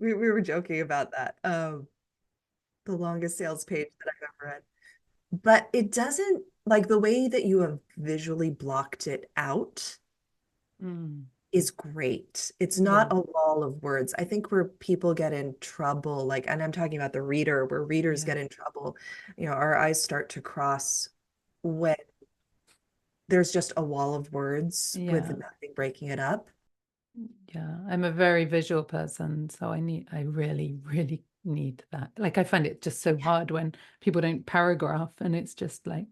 We were joking about that. The longest sales page that I've ever read. But it doesn't like the way that you have visually blocked it out Mm, is great. It's yeah, not a wall of words. I think where people get in trouble, like, and I'm talking about the reader, where readers yeah, get in trouble, our eyes start to cross when there's just a wall of words with yeah, nothing breaking it up. yeah. I'm a very visual person, so I really, really need that. Like I find it just so hard when people don't paragraph and it's just like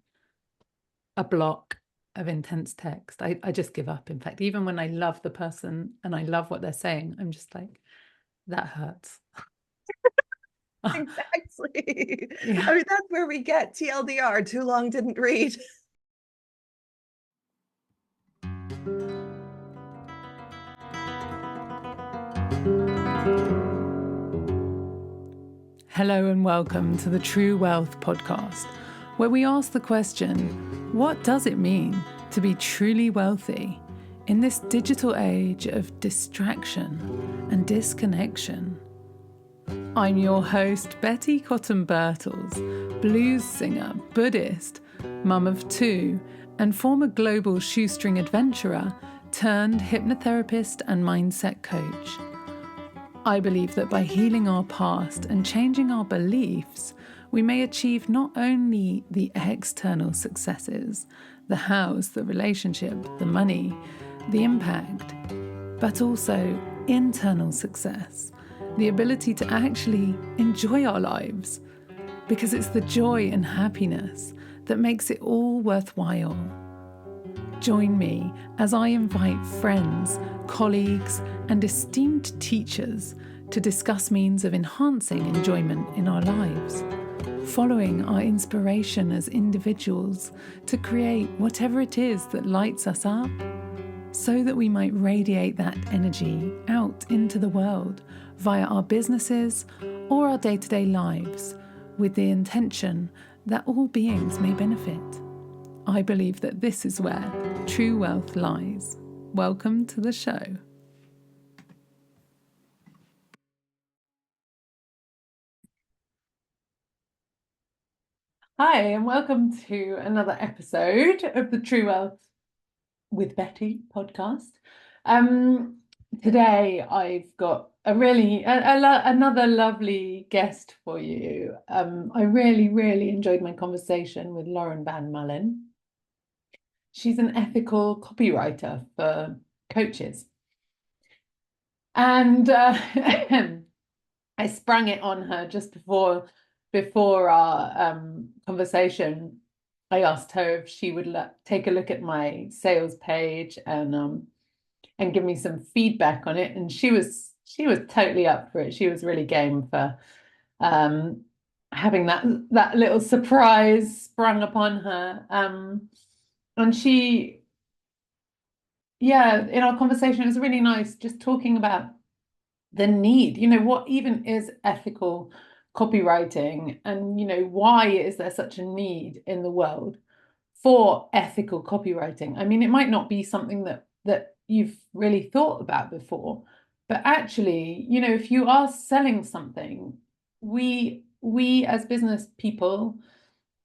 a block of intense text. I just give up. In fact, even when I love the person and I love what they're saying, I'm just like, that hurts. Exactly. Yeah. I mean, that's where we get TLDR, too long didn't read. Hello and welcome to the True Wealth podcast, where we ask the question, what does it mean to be truly wealthy in this digital age of distraction and disconnection? I'm your host, Betty Cotton Birtles, blues singer, Buddhist, mum of two, and former global shoestring adventurer turned hypnotherapist and mindset coach. I believe that by healing our past and changing our beliefs, we may achieve not only the external successes, the house, the relationship, the money, the impact, but also internal success, the ability to actually enjoy our lives, because it's the joy and happiness that makes it all worthwhile. Join me as I invite friends, colleagues, and esteemed teachers to discuss means of enhancing enjoyment in our lives, following our inspiration as individuals to create whatever it is that lights us up, so that we might radiate that energy out into the world via our businesses or our day-to-day lives, with the intention that all beings may benefit. I believe that this is where true wealth lies. Welcome to the show. Hi, and welcome to another episode of the True Wealth with Betty podcast. Um, Today I've got another lovely guest for you. I really enjoyed my conversation with Lauren Van Mullen. She's an ethical copywriter for coaches. And I sprung it on her just before our conversation. I asked her if she would take a look at my sales page and give me some feedback on it. And she was totally up for it. She was really game for um, having that little surprise sprung upon her. And she, yeah, in our conversation, it was really nice just talking about the need, what even is ethical copywriting, and why is there such a need in the world for ethical copywriting? I mean, it might not be something that you've really thought about before, but actually, if you are selling something, we as business people,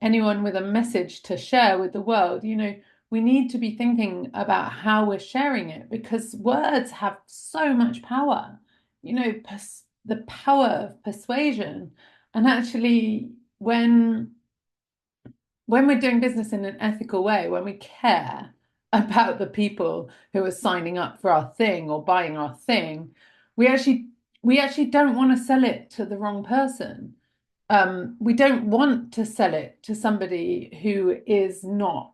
anyone with a message to share with the world, we need to be thinking about how we're sharing it, because words have so much power, the power of persuasion. And actually, when we're doing business in an ethical way, when we care about the people who are signing up for our thing or buying our thing, we actually don't want to sell it to the wrong person. We don't want to sell it to somebody who is not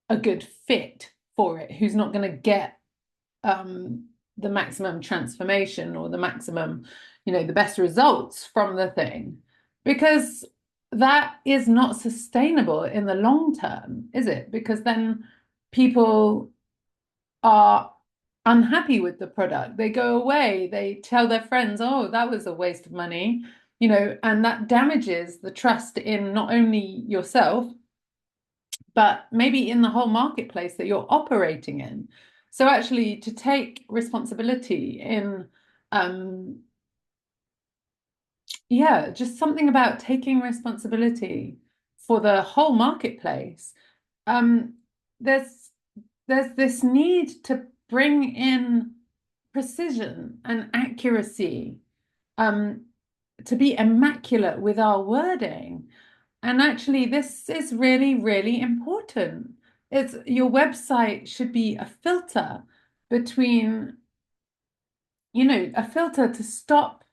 a good fit for it, who's not going to get the maximum transformation or the maximum, the best results from the thing, because that is not sustainable in the long term, is it? Because then people are unhappy with the product. They go away, they tell their friends, oh, that was a waste of money, and that damages the trust in not only yourself, but maybe in the whole marketplace that you're operating in. So actually, to take responsibility in yeah, just something about taking responsibility for the whole marketplace. Um, there's there's this need to bring in precision and accuracy, um, to be immaculate with our wording. And actually, this is really, really important. It's your website should be a filter between, a filter to stop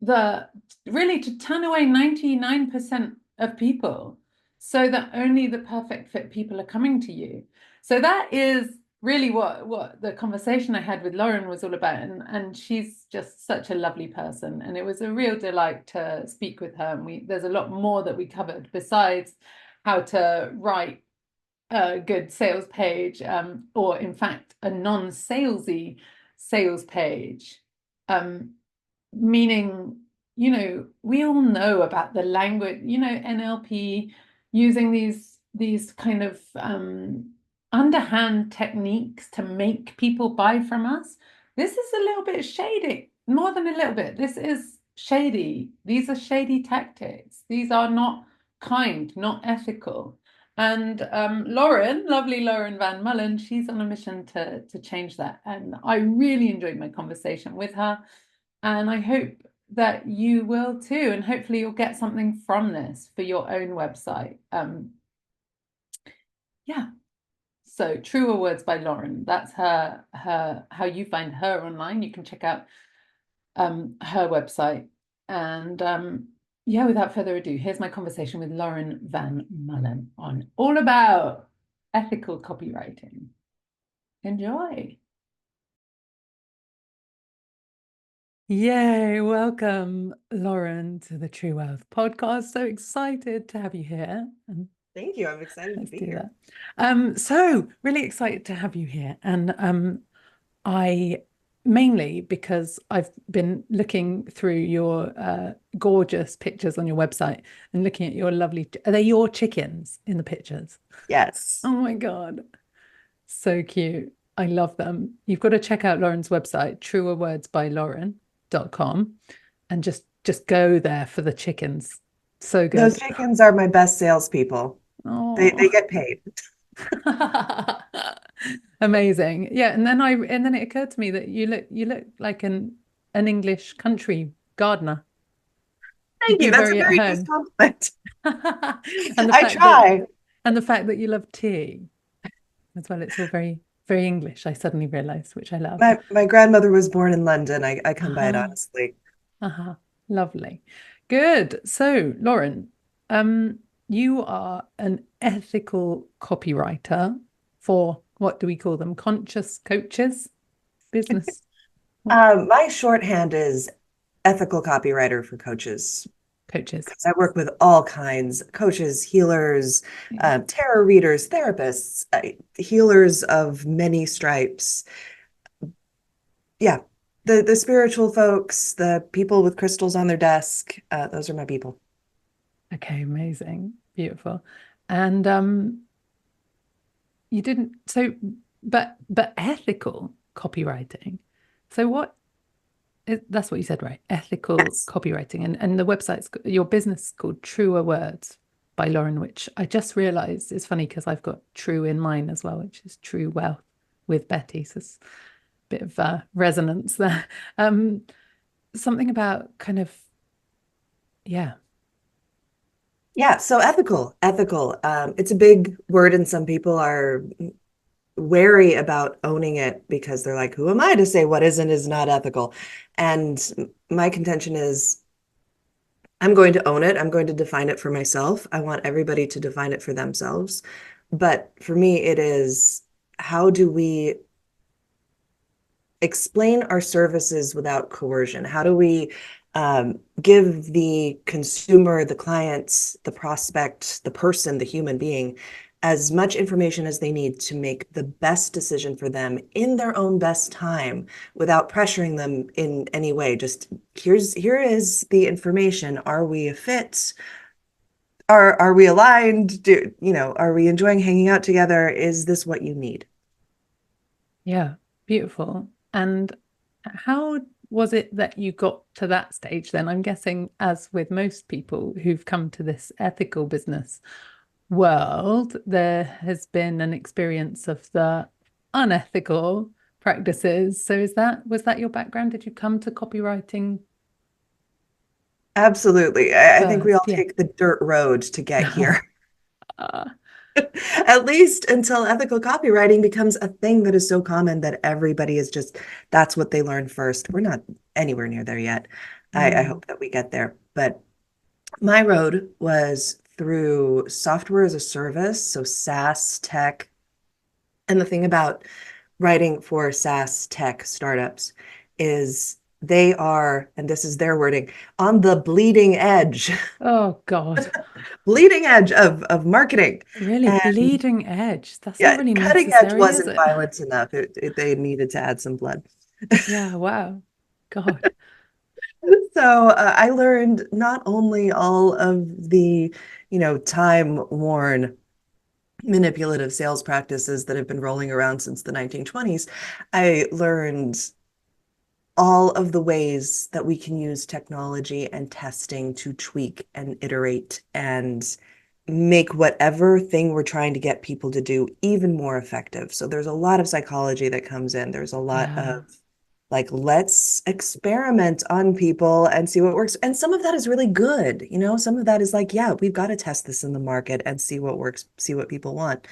the really to turn away 99% of people so that only the perfect fit people are coming to you. So that is really what the conversation I had with Lauren was all about. And she's just such a lovely person. And it was a real delight to speak with her. And there's a lot more that we covered besides how to write a good sales page, or in fact, a non-salesy sales page. Meaning, we all know about the language, NLP, using these kind of underhand techniques to make people buy from us. This is a little bit shady, more than a little bit. This is shady. These are shady tactics. These are not kind, not ethical. And Lauren, lovely Lauren Van Mullen, she's on a mission to change that. And I really enjoyed my conversation with her. And I hope that you will too. And hopefully you'll get something from this for your own website. Yeah. So Truer Words by Lauren. That's her how you find her online. You can check out her website. And yeah, without further ado, here's my conversation with Lauren Van Mullen on all about ethical copywriting. Enjoy. Yay, welcome, Lauren, to the True Wealth podcast. So excited to have you here. And Thank you. I'm excited to be here. So really excited to have you here. And I mainly because I've been looking through your gorgeous pictures on your website and looking at your lovely, are they your chickens in the pictures? Yes. Oh my God. So cute. I love them. You've got to check out Lauren's website, truerwordsbylauren.com, and just go there for the chickens. So good. Those chickens are my best salespeople. They Oh. get paid. Amazing. Yeah, and then it occurred to me that you look like an English country gardener. You Thank you. feel That's a very at very nice home. compliment. And I try. the fact that you love tea as well, it's all very, very English, I suddenly realized, which I love. My grandmother was born in London. I come by it Uh-huh. honestly. Uh-huh. Lovely. Good. So, Lauren, you are an ethical copywriter for what do we call them? Conscious coaches? Business My shorthand is ethical copywriter for coaches. coaches. I work with all kinds, coaches, healers, Yeah. tarot readers, therapists, healers of many stripes. Yeah, the spiritual folks, the people with crystals on their desk, those are my people. Okay, amazing. Beautiful. And you didn't so but ethical copywriting. So that's what you said, right? Ethical Yes. copywriting. And the website's your business is called Truer Words by Lauren, which I just realized is funny because I've got True in mine as well, which is True Wealth with Betty. So it's a bit of resonance there. Something about kind of, yeah. Yeah, so ethical. It's a big word, and some people are wary about owning it because they're like, who am I to say what is not ethical? And my contention is I'm going to own it. I'm going to define it for myself. I want everybody to define it for themselves. But for me, it is how do we explain our services without coercion? How do we give the consumer, the client, the prospect, the person, the human being, as much information as they need to make the best decision for them in their own best time without pressuring them in any way? Just here is the information. Are we a fit? Are we aligned? Are we enjoying hanging out together? Is this what you need? Yeah, beautiful. And how was it that you got to that stage then? I'm guessing, as with most people who've come to this ethical business world, there has been an experience of the unethical practices. So was that your background? Did you come to copywriting Absolutely. I think we all first? Yeah. take the dirt road to get here. Uh, At least until ethical copywriting becomes a thing that is so common that everybody is just, that's what they learn first. We're not anywhere near there yet. I mm. hope that we get there. But my road was through software as a service, so SaaS tech. And the thing about writing for SaaS tech startups is they are, and this is their wording, on the bleeding edge, Oh God. bleeding edge of marketing. Really And bleeding edge. That's not yeah, really cutting edge necessary, is wasn't it? violent enough. They needed to add some blood. Yeah, wow. God. So I learned not only all of the, time-worn manipulative sales practices that have been rolling around since the 1920s, I learned all of the ways that we can use technology and testing to tweak and iterate and make whatever thing we're trying to get people to do even more effective. So there's a lot of psychology that comes in. There's a lot Yeah. of like, let's experiment on people and see what works. And some of that is really good. Some of that is like, yeah, we've got to test this in the market and see what works, see what people want.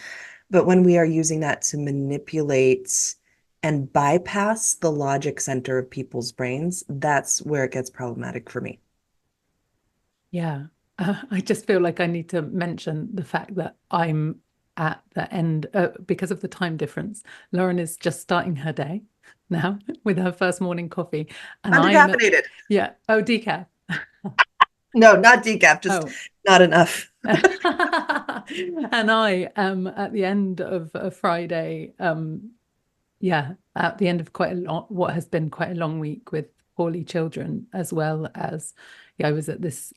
But when we are using that to manipulate and bypass the logic center of people's brains, that's where it gets problematic for me. Yeah. I just feel like I need to mention the fact that I'm at the end because of the time difference. Lauren is just starting her day now with her first morning coffee. And I'm, Undecaffeinated. yeah. Oh, decaf. No, not decaf, just Oh. not enough. And I am at the end of a Friday, yeah, at the end of quite a long, what has been quite a long week with poorly children, as well as, yeah, I was at this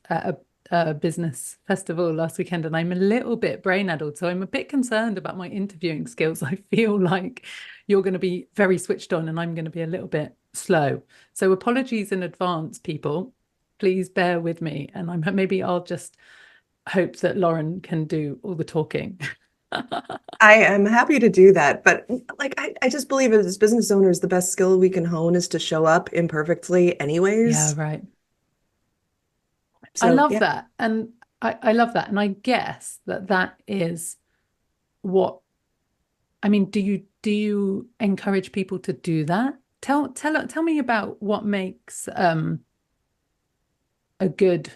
business festival last weekend, and I'm a little bit brain addled, so I'm a bit concerned about my interviewing skills. I feel like you're going to be very switched on, and I'm going to be a little bit slow. So apologies in advance, people. Please bear with me, and maybe I'll just hope that Lauren can do all the talking. I am happy to do that, but like I just believe as business owners, the best skill we can hone is to show up imperfectly Yeah, anyways. right. I So love yeah, that. And I love that. And I guess that is what, I mean, do you encourage people to do that? Tell me about what makes a good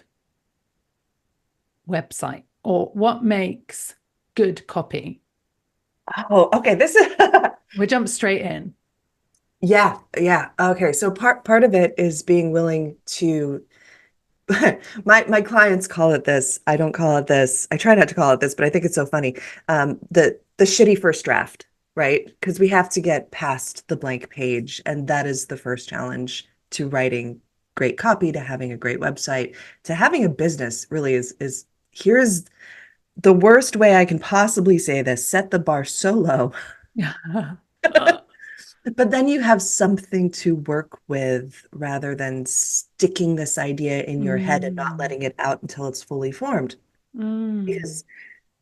website, or what makes good copy. oh, okay. This is We'll jump straight in. yeah, yeah. Okay. So part of it is being willing to my clients call it this. I don't call it this. I try not to call it this, but I think it's so funny. The shitty first draft, right? Because we have to get past the blank page, and that is the first challenge to writing great copy, to having a great website, to having a business. Really is here's the worst way I can possibly say this: set the bar so low. Yeah. But then you have something to work with rather than sticking this idea in your head and not Mm, letting it out until it's fully formed. mm. Because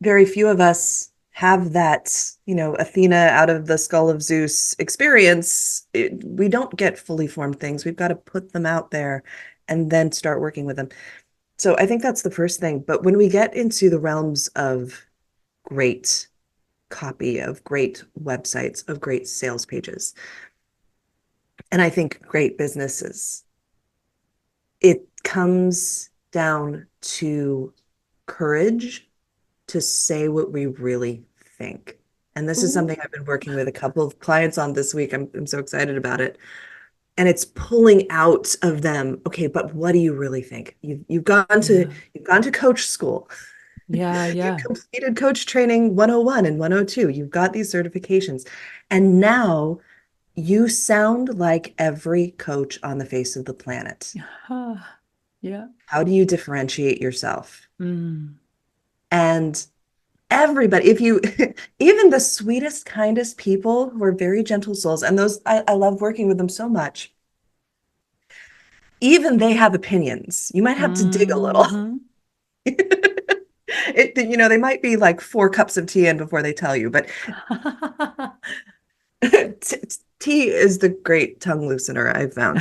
very few of us have that, Athena out of the skull of Zeus experience. We don't get fully formed things. We've got to put them out there and then start working with them. So I think that's the first thing. But when we get into the realms of great copy, of great websites, of great sales pages, and I think great businesses, it comes down to courage to say what we really think. And this is Ooh. something I've been working with a couple of clients on this week. I'm so excited about it. And it's pulling out of them, okay, but what do you really think? Yeah. You've gone to coach school. Yeah, You've yeah. completed coach training 101 and 102. You've got these certifications. And now you sound like every coach on the face of the planet. Yeah. How do you differentiate yourself? Mm. And everybody, if you, even the sweetest, kindest people who are very gentle souls, and those, I love working with them so much. even they have opinions. You might have to dig a little. Mm-hmm. They might be like 4 cups of tea in before they tell you, but tea is the great tongue loosener I've found.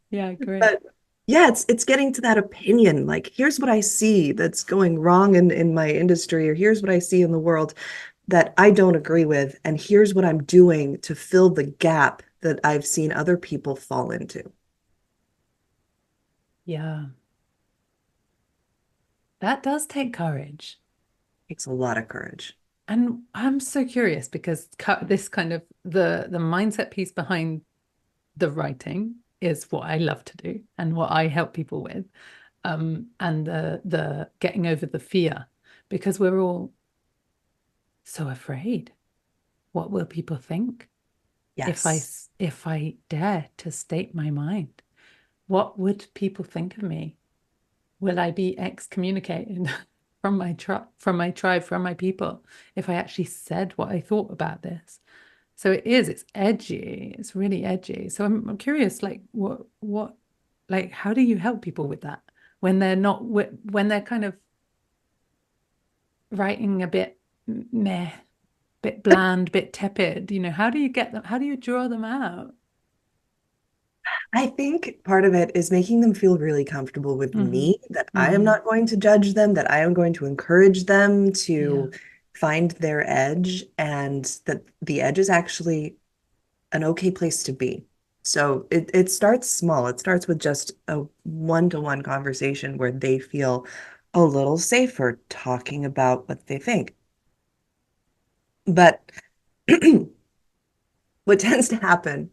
Yeah, great. But yeah, it's getting to that opinion. Like, here's what I see that's going wrong in my industry, or here's what I see in the world that I don't agree with, and here's what I'm doing to fill the gap that I've seen other people fall into. Yeah, that does take courage. Takes a lot of courage. And I'm so curious because this kind of the mindset piece behind the writing is what I love to do and what I help people with. And the getting over the fear, because we're all so afraid. What will people think Yes. if I dare to state my mind? What would people think of me? Will I be excommunicated from my tribe, from my people, if I actually said what I thought about this? So it's edgy. It's really edgy. So I'm curious, like like how do you help people with that when they're not when they're kind of writing a bit meh, bit bland, bit tepid, how do you get them? How do you draw them out? I think part of it is making them feel really comfortable with Mm-hmm. me, that I am Mm-hmm. not going to judge them, that I am going to encourage them Yeah. to find their edge, and that the edge is actually an okay place to be. So it starts small. It starts with just a one-to-one conversation where they feel a little safer talking about what they think. But what tends to happen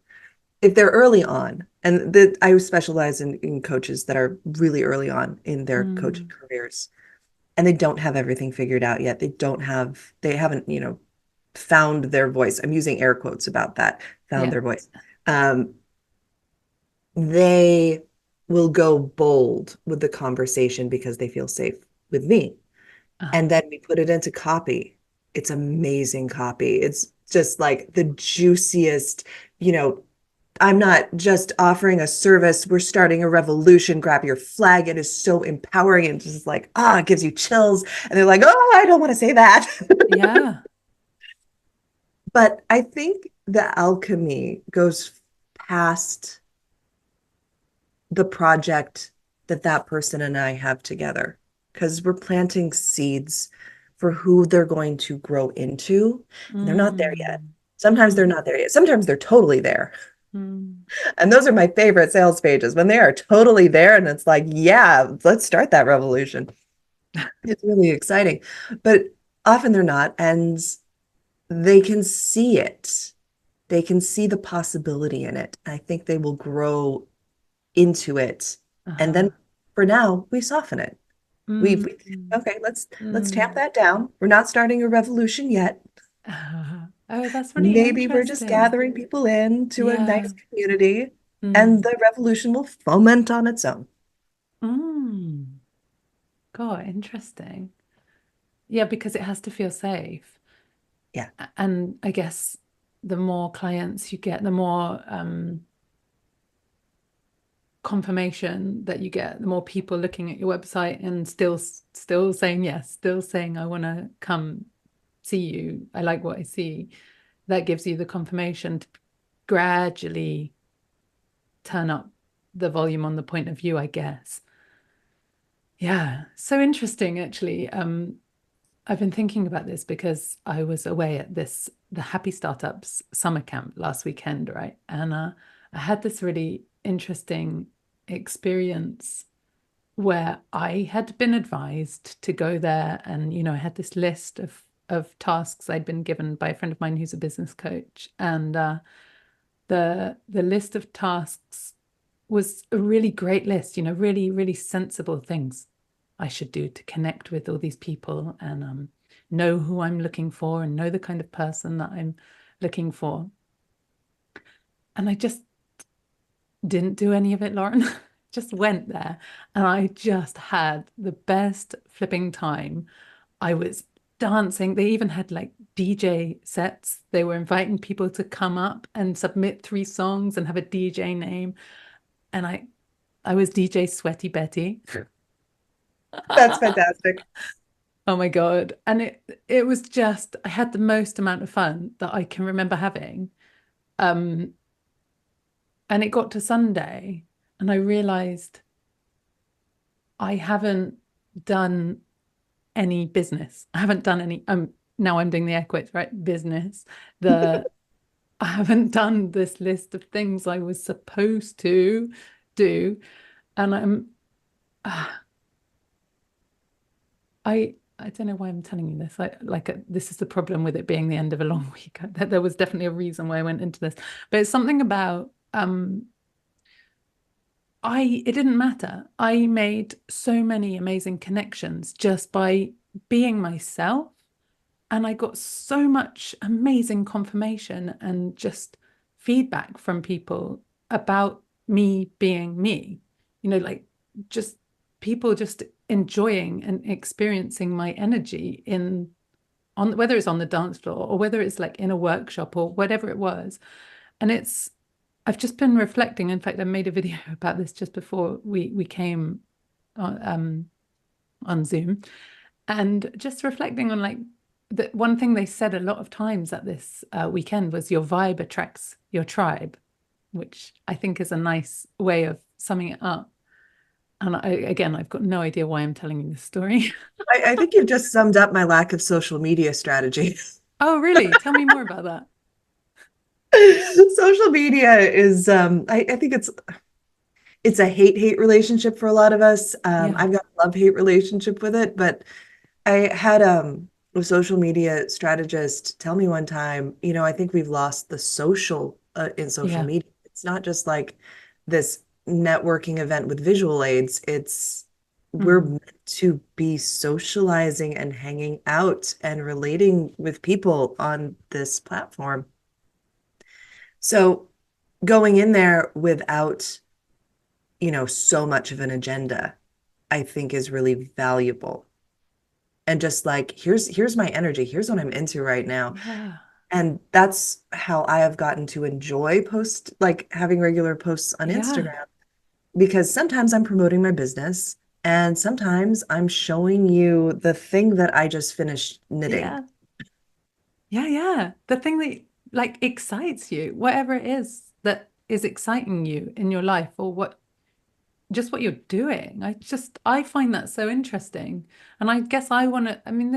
if they're early on, and I specialize in coaches that are really early on in their coaching Mm. careers, and they don't have everything figured out yet. They haven't, found their voice. I'm using air quotes about that, found Yeah. their voice. Um, they will go bold with the conversation because they feel safe with me. Uh-huh. And then we put it into copy. It's amazing copy. It's just like the juiciest, you know, I'm not just offering a service. We're starting a revolution. Grab your flag. It is so empowering and just like, it gives you chills. And they're like, oh, I don't want to say that. Yeah. But I think the alchemy goes past the project that that person and I have together, because we're planting seeds for who they're going to grow into. And they're not there yet. Mm. Sometimes they're Mm. not there yet. Sometimes they're totally there. Mm. And those are my favorite sales pages, when they are totally there and it's like, yeah, let's start that revolution. It's really exciting. But often they're not. And they can see it. They can see the possibility in it. I think they will grow into it. And Uh-huh. then for now, we soften it. Mm. We okay, let's tamp Mm. that down. We're not starting a revolution yet. Oh, that's really Maybe we're just interesting. gathering people into a Yeah. nice community, and Mm. the revolution will foment on its own. Mm. God, interesting. Yeah, because it has to feel safe. Yeah. And I guess the more clients you get, the more confirmation that you get, the more people looking at your website and still saying yes, still saying I want to come see you. I like what I see. That gives you the confirmation to gradually turn up the volume on the point of view, I guess. Yeah, so interesting actually. I've been thinking about this because I was away at the Happy Startups summer camp last weekend, right? And I had this really interesting experience where I had been advised to go there, and I had this list of tasks I'd been given by a friend of mine who's a business coach, and the list of tasks was a really great list, really, really sensible things I should do to connect with all these people and know who I'm looking for and know the kind of person that I'm looking for. And I just didn't do any of it, Lauren. Just went there and I just had the best flipping time. I was dancing. They even had like DJ sets. They were inviting people to come up and submit 3 songs and have a DJ name. And I was DJ Sweaty Betty. That's fantastic. Oh my God. And it was just, I had the most amount of fun that I can remember having. Um, and it got to Sunday and I realized I haven't done any business. I haven't done any, now I'm doing the air quotes, right? Business. The I haven't done this list of things I was supposed to do. And uh, I don't know why I'm telling you this. This is the problem with it being the end of a long week. There was definitely a reason why I went into this, but it's something about it didn't matter. I made so many amazing connections just by being myself, and I got so much amazing confirmation and just feedback from people about me being me. Like just people just enjoying and experiencing my energy on whether it's on the dance floor or whether it's like in a workshop or whatever it was. And I've just been reflecting. In fact, I made a video about this just before we came on Zoom, and just reflecting on like the one thing they said a lot of times at this weekend was your vibe attracts your tribe, which I think is a nice way of summing it up. And I've got no idea why I'm telling you this story. I think you've just summed up my lack of social media strategy. Oh, really? Tell me more about that. Social media is, I think it's a hate-hate relationship for a lot of us. Yeah. I've got a love-hate relationship with it, but I had a social media strategist tell me one time, I think we've lost the social in social Yeah. media. It's not just like this networking event with visual aids. We're Mhm. meant to be socializing and hanging out and relating with people on this platform. So going in there without, so much of an agenda, I think is really valuable. And just like, here's my energy, here's what I'm into right now. Yeah. And that's how I have gotten to enjoy like having regular posts on Yeah. Instagram, because sometimes I'm promoting my business and sometimes I'm showing you the thing that I just finished knitting. Yeah. Yeah. Yeah. The thing that like excites you, whatever it is that is exciting you in your life or what you're doing. I find that so interesting. And I guess I mean,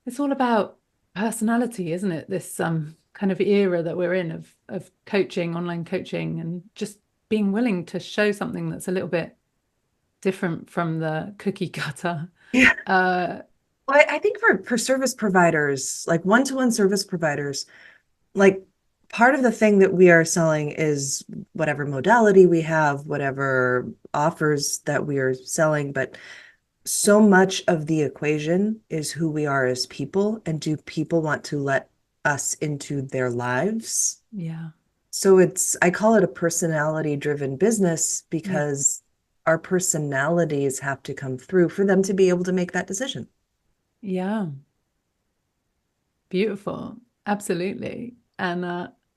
it's all about personality, isn't it? This kind of era that we're in of coaching, online coaching, and just being willing to show something that's a little bit different from the cookie cutter. Yeah. Uh, Well, I think for service providers, like one-to-one service providers, like part of the thing that we are selling is whatever modality we have, whatever offers that we are selling, but so much of the equation is who we are as people, and do people want to let us into their lives? yeah, So I call it a personality-driven business yeah, because our personalities have to come through for them to be able to make that decision. yeah. Beautiful. Absolutely. And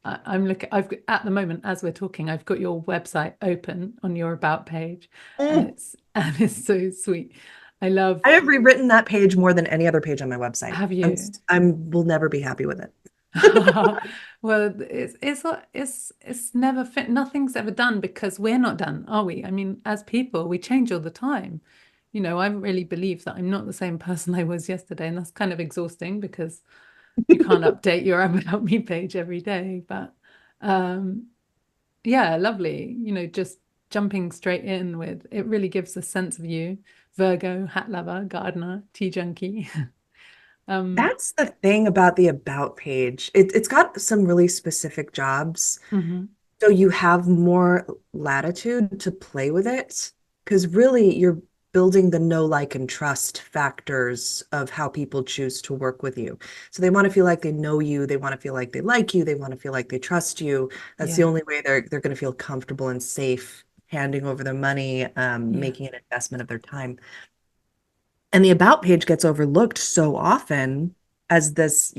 I'm looking, at the moment, as we're talking, I've got your website open on your about page, and Mm. it's so sweet. I love, I have rewritten that page more than any other page on my website. have you? Will never be happy with it. Well, it's never fit. Nothing's ever done because we're not done, are we? I mean, as people, we change all the time. I really believe that I'm not the same person I was yesterday, and that's kind of exhausting because you can't update your about me page every day. But um, yeah, lovely. Just jumping straight in with it really gives a sense of you. Virgo, hat lover, gardener, tea junkie. um, That's the thing about the about page. It's got some really specific jobs. mhm. So you have more latitude to play with it, because really you're building the know, like, and trust factors of how people choose to work with you. So they want to feel like they know you, they want to feel like they like you, they want to feel like they trust you. That's the Yeah, only way they're going to feel comfortable and safe handing over their money, yeah, making an investment of their time. And the about page gets overlooked so often as this,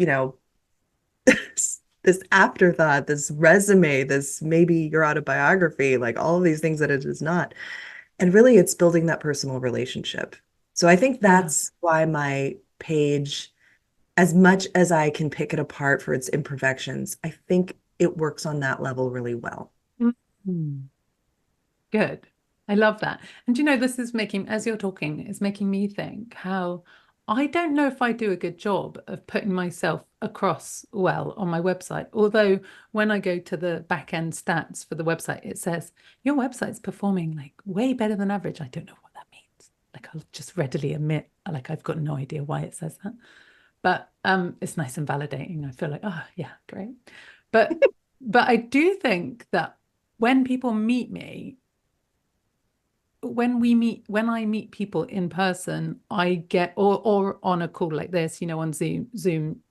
this afterthought, this resume, this maybe your autobiography, like all of these things that it is not. And really, it's building that personal relationship. So I think Yeah. that's why my page, as much as I can pick it apart for its imperfections, I think it works on that level really well. Mhm. Good. I love that. And this is making, as you're talking, it's making me think how I don't know if I do a good job of putting myself across well on my website. Although when I go to the back end stats for the website, it says your website's performing like way better than average. I don't know what that means. Like I'll just readily admit, like I've got no idea why it says that. But it's nice and validating. I feel like, oh yeah, great. But I do think that when people meet me, when I meet people in person, I get or on a call like this, on Zoom,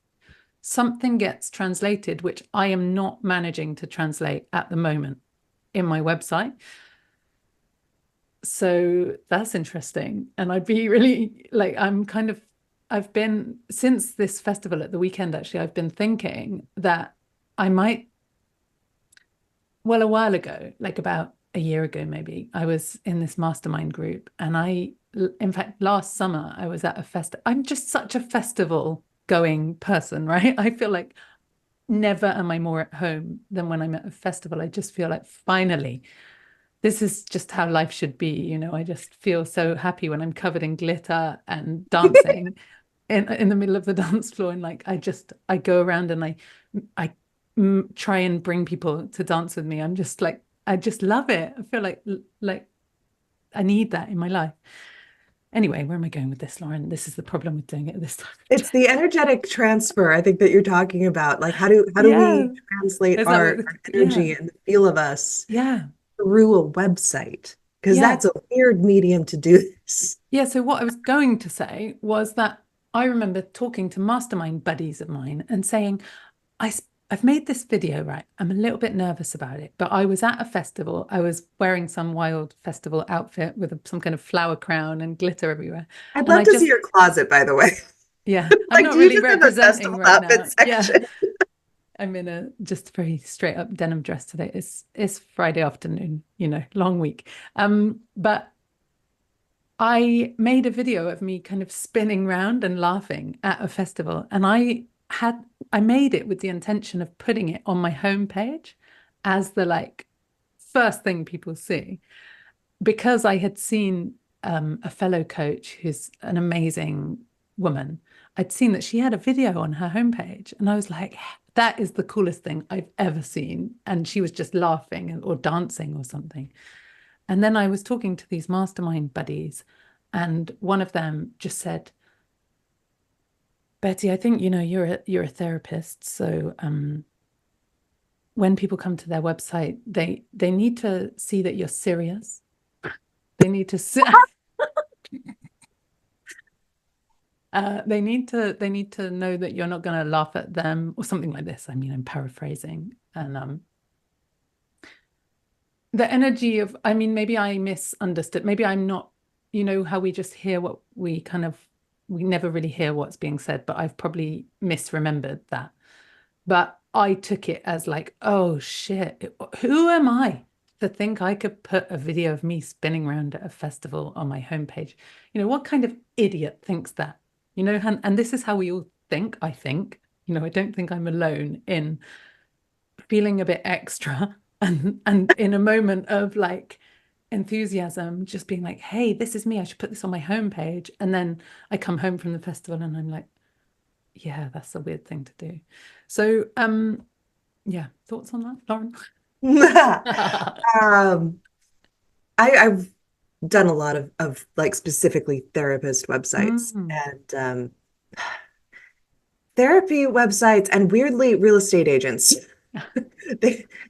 something gets translated, which I am not managing to translate at the moment in my website. So that's interesting. And I'd be really like, I've been, since this festival at the weekend, actually, I've been thinking that I might, well, a while ago, like about a year ago, maybe, I was in this mastermind group. And in fact, last summer, I was at a festival. I'm just such a festival going person, right? I feel like never am I more at home than when I'm at a festival. I just feel like finally, this is just how life should be. I just feel so happy when I'm covered in glitter and dancing in the middle of the dance floor. And like, I go around and I try and bring people to dance with me. I'm just like, I just love it. I feel like I need that in my life. Anyway, where am I going with this, Lauren? This is the problem with doing it this time. It's the energetic transfer, I think, that you're talking about. Like, how do Yeah. we translate Is that our what, energy yeah. and the feel of us Yeah. through a website? Because Yeah. that's a weird medium to do this. Yeah. So what I was going to say was that I remember talking to mastermind buddies of mine and saying, I've made this video, right? I'm a little bit nervous about it, but I was at a festival. I was wearing some wild festival outfit with some kind of flower crown and glitter everywhere. I'd And love I to see just, your closet, by the way. yeah, I'm Like, not do you really just have a representing festival right outfit now. Yeah. section? I'm in a just very straight up denim dress today. It's Friday afternoon, long week. But I made a video of me kind of spinning round and laughing at a festival. And I made it with the intention of putting it on my homepage as the like first thing people see, because I had seen a fellow coach who's an amazing woman. I'd seen that she had a video on her homepage, and I was like, that is the coolest thing I've ever seen. And she was just laughing or dancing or something. And then I was talking to these mastermind buddies, and one of them just said, Betty, I think you're a therapist, so when people come to their website, they need to see that you're serious. They need to see. They need to know that you're not going to laugh at them or something like this. I mean, I'm paraphrasing. And the energy of, I mean, maybe I misunderstood. Maybe I'm not, how we just hear what we never really hear what's being said, but I've probably misremembered that. But I took it as like, oh shit, who am I to think I could put a video of me spinning around at a festival on my homepage? What kind of idiot thinks that? And this is how we all think, I think. I don't think I'm alone in feeling a bit extra and in a moment of like enthusiasm, just being like, hey, this is me. I should put this on my homepage. And then I come home from the festival and I'm like, yeah, that's a weird thing to do. So, yeah, thoughts on that, Lauren? I've done a lot of like specifically therapist websites and therapy websites and weirdly real estate agents.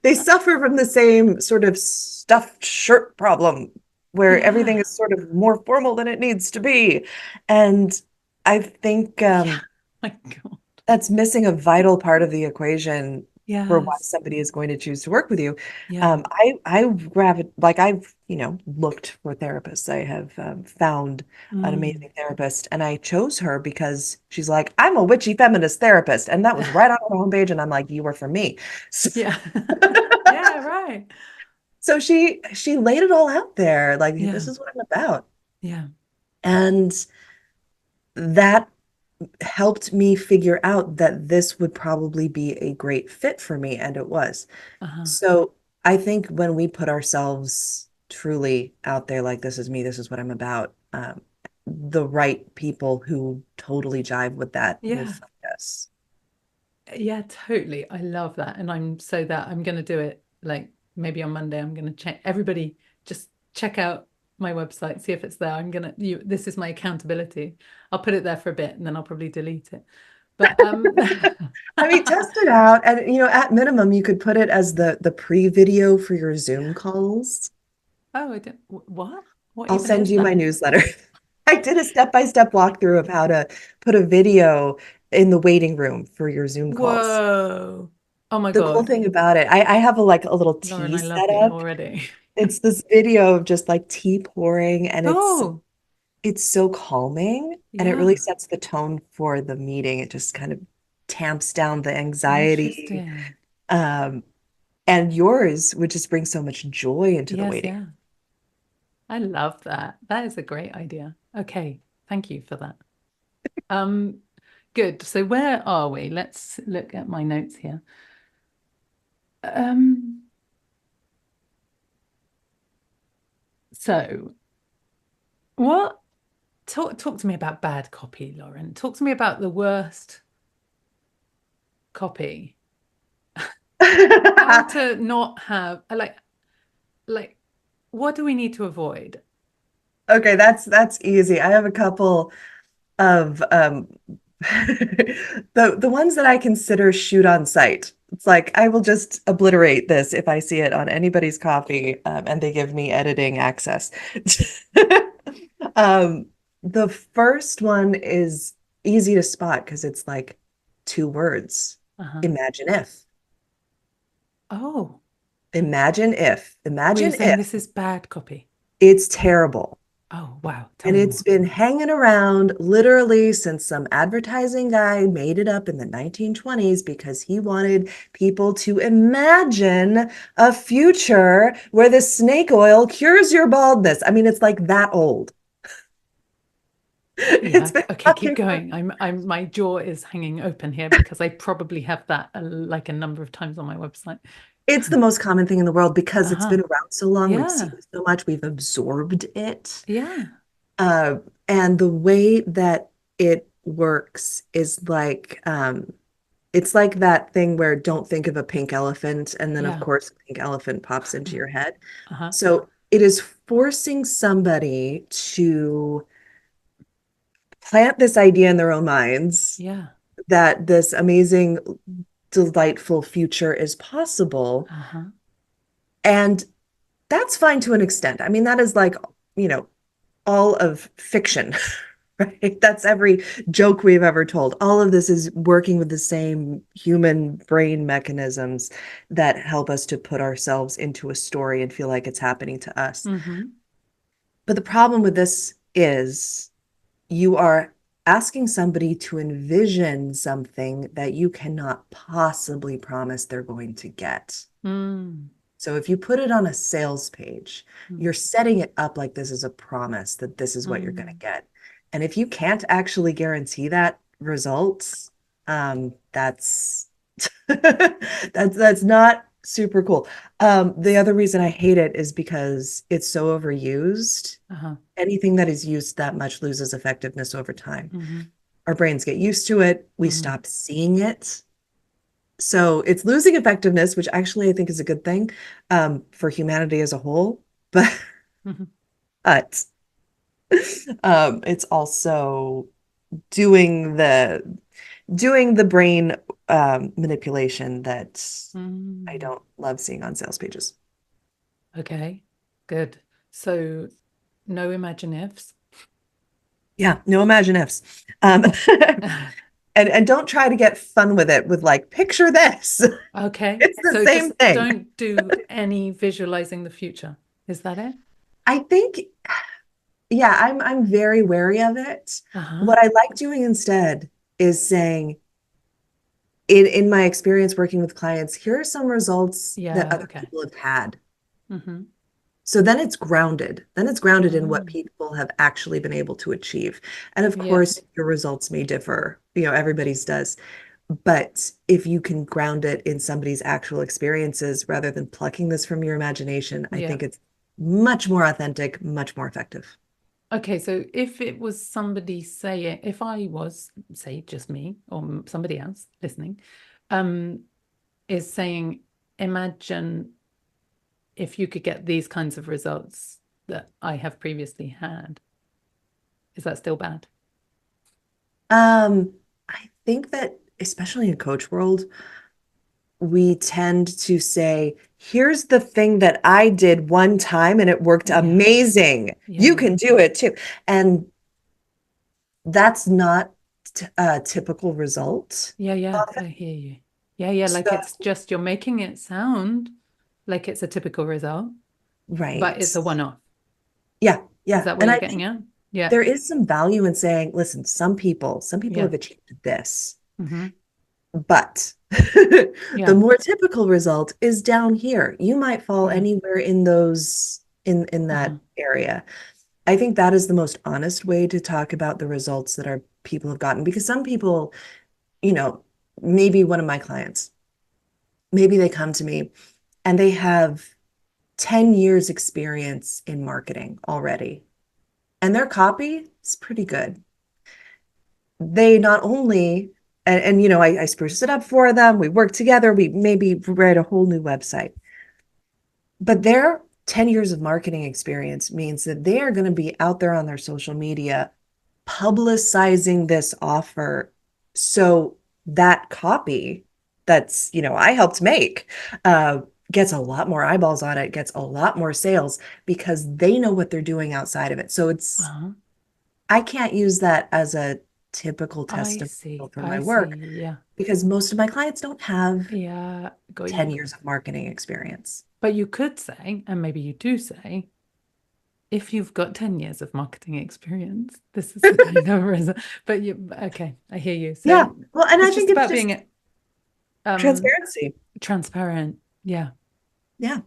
They suffer from the same sort of stuffed shirt problem where everything is sort of more formal than it needs to be. And I think My God. that's missing a vital part of the equation for why Yes. somebody is going to choose to work with you. Yeah. I looked for therapists. I have found an amazing therapist, and I chose her because she's like, I'm a witchy feminist therapist. And that was right on her homepage. And I'm like, you were for me. So, Yeah. Yeah, right. so she laid it all out there. Like, Yeah. this is what I'm about. Yeah. And that helped me figure out that this would probably be a great fit for me. And it was. Uh-huh. So I think when we put ourselves truly out there, like, this is me, this is what I'm about, the right people who totally jive with that will Yeah. find us. Yeah, totally. I love that. And I'm going to do it like maybe on Monday. I'm going to check everybody, just check out my website, see if it's there. This is my accountability. I'll put it there for a bit and then I'll probably delete it. But I mean, test it out. And at minimum, you could put it as the pre-video for your Zoom calls. Oh, I don't, what? What I'll even send is you that? my newsletter. I did a step-by-step walkthrough of how to put a video in the waiting room for your Zoom calls. Whoa. Oh my The cool God. thing about it, I have a little Lauren, tea I set love you up. already. It's this video of just like tea pouring, and Oh, it's so calming, and it really yeah. sets the tone for the meeting. It just kind of tamps down the anxiety. Interesting. Um, and yours would just bring so much joy into the Yes, waiting. yeah. I love that. That is a great idea. Okay, thank you for that. Um, good. So where are we? Let's look at my notes here. Um, so what talk to me about bad copy, Lauren. Talk to me about the worst copy. How to not have like what do we need to avoid? Okay, that's easy. I have a couple of the ones that I consider shoot on sight. It's like I will just obliterate this if I see it on anybody's copy, and they give me editing access. Um, the first one is easy to spot because it's like two words. Uh-huh. Imagine if. Oh, Imagine if. were you Imagine saying if. this is bad copy? It's terrible. Oh, wow. Tell And me it's more. been hanging around literally since some advertising guy made it up in the 1920s because he wanted people to imagine a future where the snake oil cures your baldness. I mean, it's like that old. Yeah. It's been Okay, keep hanging going. My jaw is hanging open here because I probably have that like a number of times on my website. It's the most common thing in the world because it's Uh-huh. been around so long. We've seen Yeah. it so much. We've absorbed it. Yeah. Uh, and the way that it works is like, it's like that thing where don't think of a pink elephant. And then, of Yeah. course, a pink elephant pops into your head. Uh-huh. So it is forcing somebody to plant this idea in their own minds Yeah. that this amazing, delightful future is possible. Uh-huh. And that's fine to an extent. I mean, that is like, you know, all of fiction, right? That's every joke we've ever told. All of this is working with the same human brain mechanisms that help us to put ourselves into a story and feel like it's happening to us. Mm-hmm. But the problem with this is you are asking somebody to envision something that you cannot possibly promise they're going to get. Mm. So if you put it on a sales page, you're setting it up like this is a promise that this is what you're going to get. And if you can't actually guarantee that results, that's that's not super cool. The other reason I hate it is because it's so overused. Uh-huh. Anything that is used that much loses effectiveness over time. Mm-hmm. Our brains get used to it. We Mm-hmm. stop seeing it. So it's losing effectiveness, which actually I think is a good thing, for humanity as a whole. But Mm-hmm. but it's also doing the brain manipulation that I don't love seeing on sales pages. Okay, good. So no imagine ifs. Yeah, no imagine ifs. And don't try to get fun with it with like, picture this. Okay. It's the So same just thing. don't do any visualizing the future. Is that it? I think, yeah, I'm very wary of it. Uh-huh. What I like doing instead is saying, in my experience working with clients, here are some results that Yeah, other okay. people have had. Mm-hmm. So then it's grounded. Then it's grounded in what Mm, people have actually been able to achieve. And of yeah, course, your results may differ. Everybody's does. But if you can ground it in somebody's actual experiences rather than plucking this from your imagination, I yeah. think it's much more authentic, much more effective. Okay, so if it was somebody saying, if I was, say, just me or somebody else listening, um, is saying, imagine if you could get these kinds of results that I have previously had, is that still bad? I think that especially in coach world, we tend to say, here's the thing that I did one time and it worked Yeah, amazing. yeah, You yeah, can do it too. And that's not a typical result yeah, yeah. often. I hear you. Yeah, yeah. Like So, it's just you're making it sound like it's a typical result, but right. it's a one-off. Yeah, Is yeah. that what And you're I getting think at? Yeah, there is some value in saying, listen, some people yeah. have achieved this, Mm-hmm. but the Yeah, more typical result is down here. You might fall yeah. anywhere in those in Uh-huh. that area. I think that is the most honest way to talk about the results that our people have gotten because some people, you know, maybe one of my clients, maybe they come to me and they have 10 years experience in marketing already and their copy is pretty good. They not only I spruce it up for them, we work together, we maybe write a whole new website, but their 10 years of marketing experience means that they are going to be out there on their social media publicizing this offer. So that copy that's, I helped make, gets a lot more eyeballs on it, gets a lot more sales because they know what they're doing outside of it. So Uh-huh. I can't use that as a typical I testimonial see. for I my see. work Yeah. because most of my clients don't have Yeah. Got 10 you. years of marketing experience. But you could say, and maybe you do say, if you've got 10 years of marketing experience, this is the kind of result. But okay, I hear you. Yeah. So Well, and I it's think just it's about just being um transparency. transparent. Yeah. Yeah.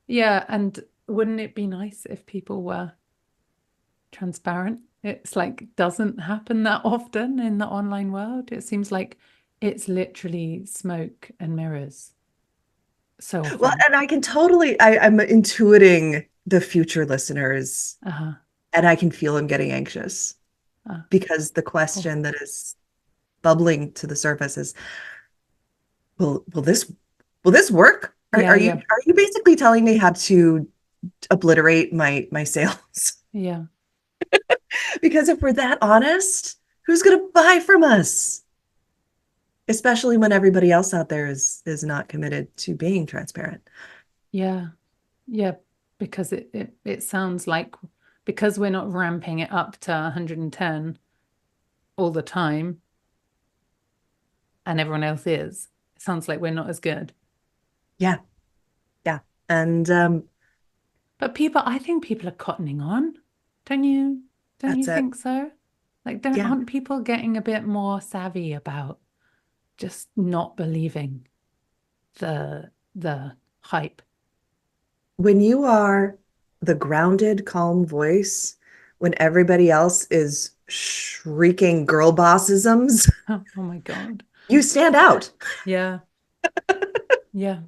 Yeah. And wouldn't it be nice if people were transparent? It's like doesn't happen that often in the online world. It seems like it's literally smoke and mirrors so Well, often. and I can totally, I'm intuiting the future listeners Uh-huh. and I can feel them getting anxious Uh, because the oh, question that is bubbling to the surface is, will this work? Are, yeah, are you yeah, are you basically telling me how to obliterate my sales? yeah. Because if we're that honest, who's going to buy from us? Especially when everybody else out there is not committed to being transparent. Yeah. Yeah, because it sounds like because we're not ramping it up to 110 all the time and everyone else is, it sounds like we're not as good. Yeah, yeah. And But people, I think people are cottoning on. Don't you? Don't you that's it. think so? Like, don't Yeah. aren't people getting a bit more savvy about just not believing the hype? When you are the grounded, calm voice, when everybody else is shrieking girl bossisms, Oh, oh my God. you stand out. Yeah. Yeah.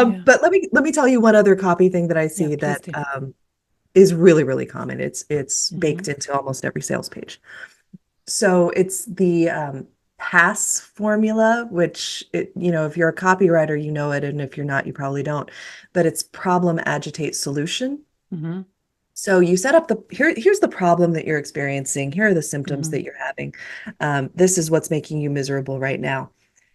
Yeah. But let me tell you one other copy thing that I Yeah, see please that do. is really, really common. It's baked Hmm. into almost every sales page. So it's the PASS formula, which if you're a copywriter, you know it, and if you're not, you probably don't. But it's problem, agitate, solution. Hmm. So you set up here's the problem that you're experiencing. Here are the symptoms Hmm. that you're having. This is what's making you miserable right now.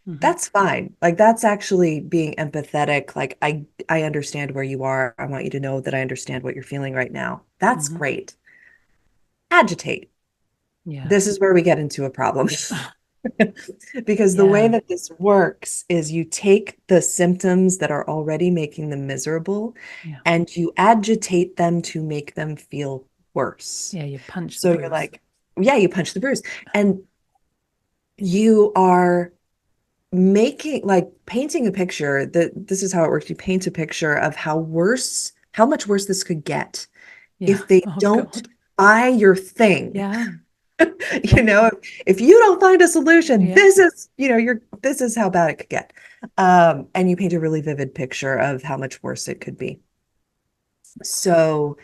Hmm. That's fine. Like that's actually being empathetic. Like I understand where you are. I want you to know that I understand what you're feeling right now. That's Hmm. great. Agitate. Yeah. This is where we get into a problem. Because the way Yeah. that this works is you take the symptoms that are already making them miserable Yeah. and you agitate them to make them feel worse. Yeah. You punch the So you're bruise. like, yeah, you punch the bruise. And you are making, like, painting a picture that this is how it works. You paint a picture of how much worse this could get Yeah. if they Oh don't God. buy your thing. Yeah. You know, if you don't find a solution, Yeah. this is how bad it could get. And you paint a really vivid picture of how much worse it could be. So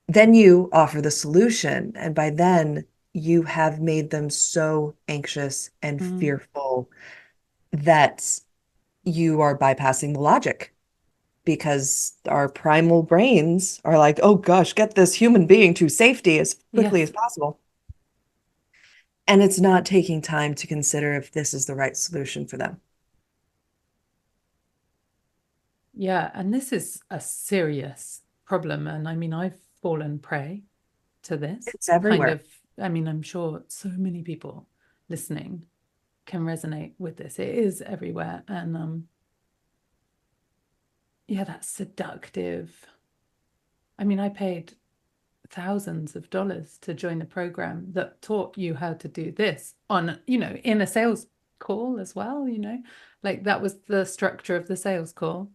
then you offer the solution, and by then you have made them so anxious and Mm. fearful that you are bypassing the logic because our primal brains are like, oh gosh, get this human being to safety as quickly as Yes. possible. And it's not taking time to consider if this is the right solution for them. Yeah. And this is a serious problem. And I mean, I've fallen prey to this It's kind everywhere. of, I mean, I'm sure so many people listening can resonate with this. It is everywhere. And yeah, that's seductive. I mean, I paid thousands of dollars to join a program that taught you how to do this on, in a sales call as well, like that was the structure of the sales call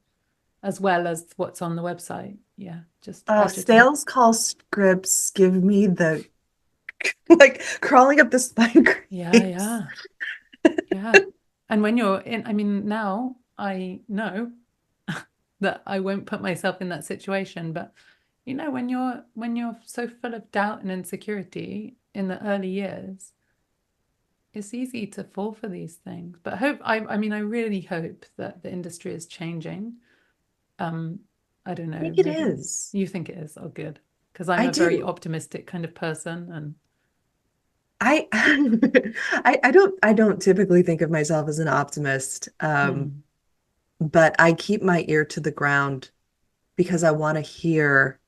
as well as what's on the website. Yeah, just agitate. Sales call scripts give me the like crawling up the spine Yeah, creeps. yeah, yeah. And when you're in, I mean, now I know that I won't put myself in that situation, but when you're so full of doubt and insecurity in the early years, it's easy to fall for these things. But I mean, I really hope that the industry is changing. Um, I don't I know, think it maybe is. you think it is. Oh, good. Because I'm I a very do. optimistic kind of person. And I I don't typically think of myself as an optimist. mm, But I keep my ear to the ground because I want to hear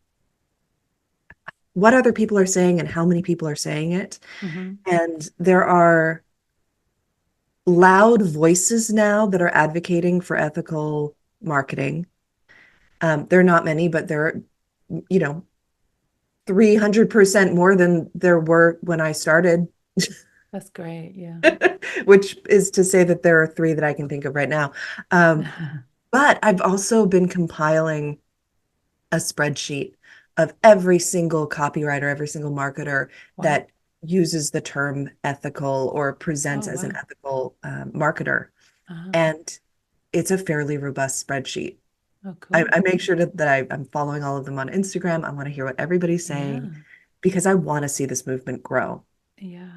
what other people are saying and how many people are saying it. hmm And there are loud voices now that are advocating for ethical marketing. There are not many, but there are, 300% more than there were when I started, that's great. Yeah. which is to say that there are three that I can think of right now. But I've also been compiling a spreadsheet of every single copywriter, every single marketer Wow. that uses the term ethical or presents Oh, as an wow. ethical marketer. Uh-huh. And it's a fairly robust spreadsheet. Oh, I, cool. I make sure that I'm following all of them on Instagram. I want to hear what everybody's saying Yeah. because I want to see this movement grow. Yeah.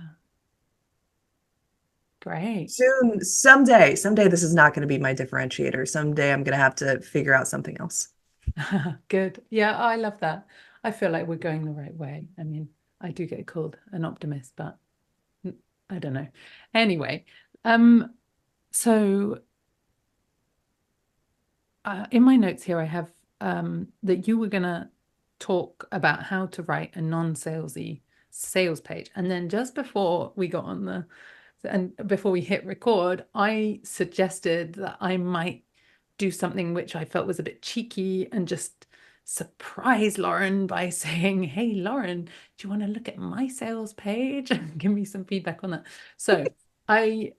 Great. Soon, someday this is not going to be my differentiator. Someday I'm going to have to figure out something else. Good. Yeah, I love that. I feel like we're going the right way. I mean, I do get called an optimist, but I don't know. Anyway, um, so in my notes here, I have that you were gonna talk about how to write a non-salesy sales page. And then just before we got on and before we hit record, I suggested that I might do something which I felt was a bit cheeky and just surprise Lauren by saying, "Hey, Lauren, do you want to look at my sales page and give me some feedback on that?" So I